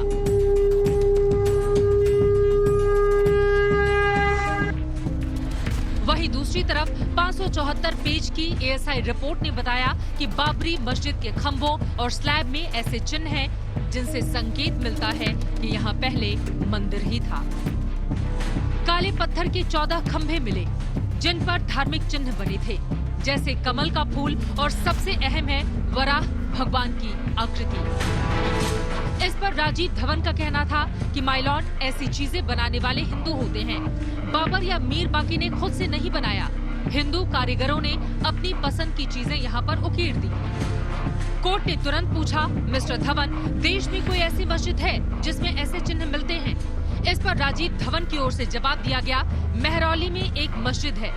वहीं दूसरी तरफ 574 पेज की एएसआई रिपोर्ट ने बताया कि बाबरी मस्जिद के खंभों और स्लैब में ऐसे चिन्ह हैं जिनसे संकेत मिलता है कि यहाँ पहले मंदिर ही था। काले पत्थर के 14 खंभे मिले जिन पर धार्मिक चिन्ह बने थे, जैसे कमल का फूल और सबसे अहम है वराह भगवान की आकृति। इस पर राजीव धवन का कहना था कि माय लॉर्ड, ऐसी चीजें बनाने वाले हिंदू होते हैं। बाबर या मीर बाकी ने खुद से नहीं बनाया, हिंदू कारीगरों ने अपनी पसंद की चीजें यहाँ पर उकेर दी। कोर्ट ने तुरंत पूछा, मिस्टर धवन, देश में कोई ऐसी मस्जिद है जिसमें ऐसे चिन्ह मिलते हैं? इस पर राजीव धवन की ओर से जवाब दिया गया, मेहरौली में एक मस्जिद है,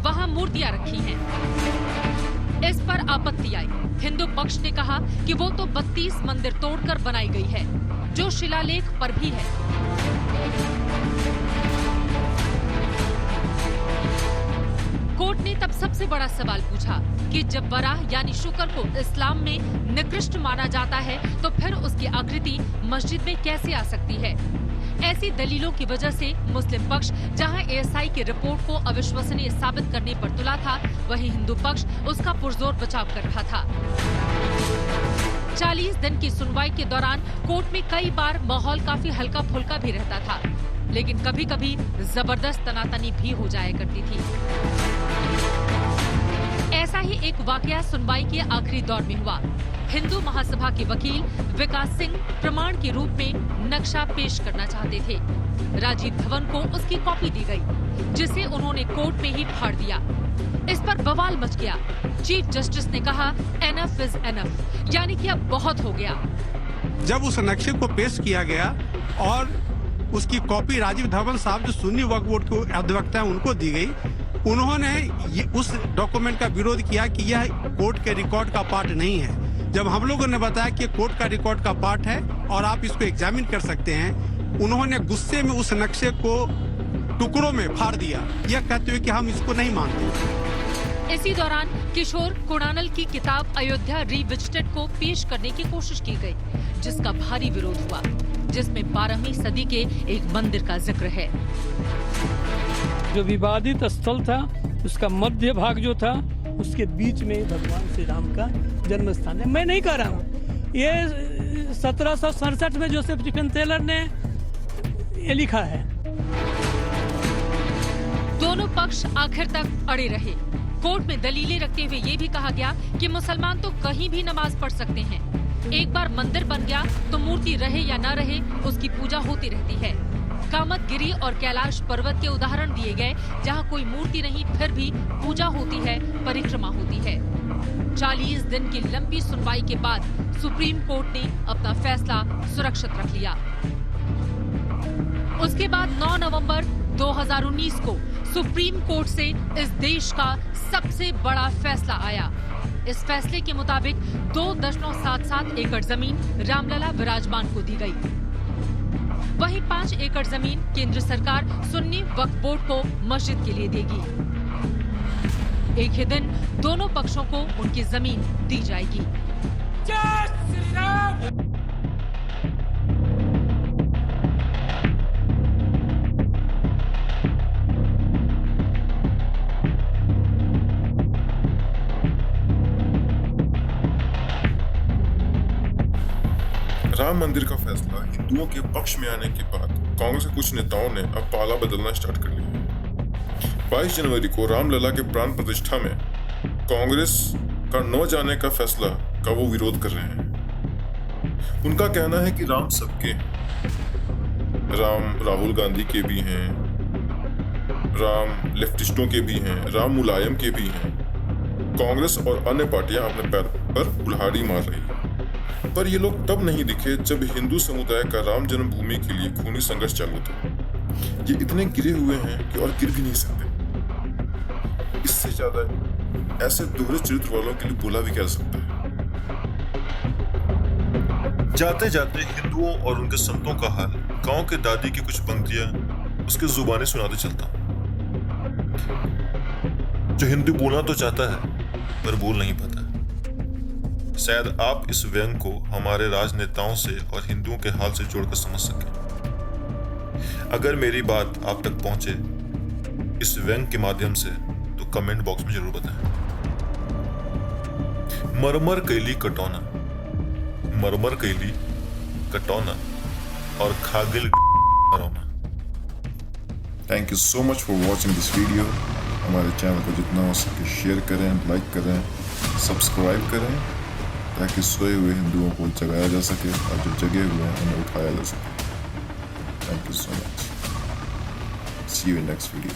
वहाँ मूर्तियाँ रखी हैं। इस पर आपत्ति आई। हिंदू पक्ष ने कहा कि वो तो 32 मंदिर तोड़कर बनाई गई है, जो शिलालेख पर भी है। कोर्ट ने तब सबसे बड़ा सवाल पूछा कि जब वराह यानी शुक्र को इस्लाम में निकृष्ट माना जाता है, तो फिर उसकी आकृति मस्जिद में कैसे आ सकती है? ऐसी दलीलों की वजह से मुस्लिम पक्ष जहां एएसआई की रिपोर्ट को अविश्वसनीय साबित करने पर तुला था, वहीं हिंदू पक्ष उसका पुरजोर बचाव कर रहा था। 40 दिन की सुनवाई के दौरान कोर्ट में कई बार माहौल काफी हल्का फुल्का भी रहता था, लेकिन कभी कभी जबरदस्त तनातनी भी हो जाया करती थी। ऐसा ही एक वाकया सुनवाई के आखिरी दौर में हुआ। हिंदू महासभा के वकील विकास सिंह प्रमाण के रूप में नक्शा पेश करना चाहते थे। राजीव धवन को उसकी कॉपी दी गई, जिसे उन्होंने कोर्ट में ही फाड़ दिया। इस पर बवाल मच गया। चीफ जस्टिस ने कहा, एनफ इज एनफ, यानी कि अब बहुत हो गया। जब उस नक्शे को पेश किया गया और उसकी कॉपी राजीव धवन साहब जो सुन्नी वक्फ बोर्ड के अध्यक्ष हैं उनको दी गई, उन्होंने उस डॉक्यूमेंट का विरोध किया कि यह कोर्ट के रिकॉर्ड का पार्ट नहीं है। जब हम लोगों ने बताया कि कोर्ट का रिकॉर्ड का पार्ट है और आप इसको एग्जामिन कर सकते हैं, उन्होंने गुस्से में उस नक्शे को टुकड़ों में फाड़ दिया, यह कहते हुए कि हम इसको नहीं मानते। इसी दौरान किशोर कुणानल की किताब अयोध्या रिविजिटेड को पेश करने की कोशिश की गई, जिसका भारी विरोध हुआ, जिसमें 12वीं सदी के एक मंदिर का जिक्र है। जो विवादित स्थल था उसका मध्य भाग जो था उसके बीच में भगवान श्री राम का जन्म स्थान है। मैं नहीं कह रहा हूँ, ये 1767 में जोसेफ स्टीफन टेलर ने ये लिखा है। दोनों पक्ष आखिर तक अड़े रहे। कोर्ट में दलीलें रखते हुए ये भी कहा गया कि मुसलमान तो कहीं भी नमाज पढ़ सकते हैं। एक बार मंदिर बन गया तो मूर्ति रहे या न रहे उसकी पूजा होती रहती है। कामतगिरी और कैलाश पर्वत के उदाहरण दिए गए, जहां कोई मूर्ति नहीं फिर भी पूजा होती है, परिक्रमा होती है। 40 दिन की लंबी सुनवाई के बाद सुप्रीम कोर्ट ने अपना फैसला सुरक्षित रख लिया। उसके बाद 9 नवंबर 2019 को सुप्रीम कोर्ट से इस देश का सबसे बड़ा फैसला आया। इस फैसले के मुताबिक 2.77 एकड़ जमीन रामलला विराजमान को दी गई। वहीं 5 एकड़ जमीन केंद्र सरकार सुन्नी वक्फ बोर्ड को मस्जिद के लिए देगी। एक ही दिन दोनों पक्षों को उनकी जमीन दी जाएगी। जय श्री राम। राम मंदिर का फैसला हिंदुओं के पक्ष में आने के बाद कांग्रेस के कुछ नेताओं ने अब पाला बदलना स्टार्ट कर लिया। 22 जनवरी को रामलला के प्राण प्रतिष्ठा में कांग्रेस का न जाने का फैसला का वो विरोध कर रहे हैं। उनका कहना है कि राम सबके हैं। राम राहुल गांधी के भी हैं, राम लेफ्टिस्टों के भी हैं, राम मुलायम के भी हैं। कांग्रेस और अन्य पार्टियां अपने पैर पर कुल्हाड़ी मार रही हैं। पर ये लोग तब नहीं दिखे जब हिंदू समुदाय का राम जन्मभूमि के लिए खूनी संघर्ष चालू था। ये इतने गिरे हुए हैं कि और गिर भी नहीं सकते। इससे ज्यादा ऐसे दोहरे चरित्र वालों के लिए बोला भी क्या सकता है। जाते जाते हिंदुओं और उनके संतों का हाल गांव के दादी की कुछ पंक्तियां उसके जुबानी सुनाते चलता हूं। जो हिंदी बोलना तो चाहता है पर बोल नहीं पाता। शायद आप इस व्यंग को हमारे राजनेताओं से और हिंदुओं के हाल से जोड़कर समझ सकें। अगर मेरी बात आप तक पहुंचे इस व्यंग के माध्यम से तो कमेंट बॉक्स में जरूर बताएं। मरमर कैली कटौना, मरमर कैली कटौना और खागिल मरौना। Thank you so much for watching this video. हमारे चैनल को जितना हो सके शेयर करें, लाइक करें, सब्सक्राइब करें, ताकि सोए हुए हिंदुओं को जगाया जा सके और जो जगे हुए हैं उन्हें उठाया जा सके। Thank you so much. See you in next video.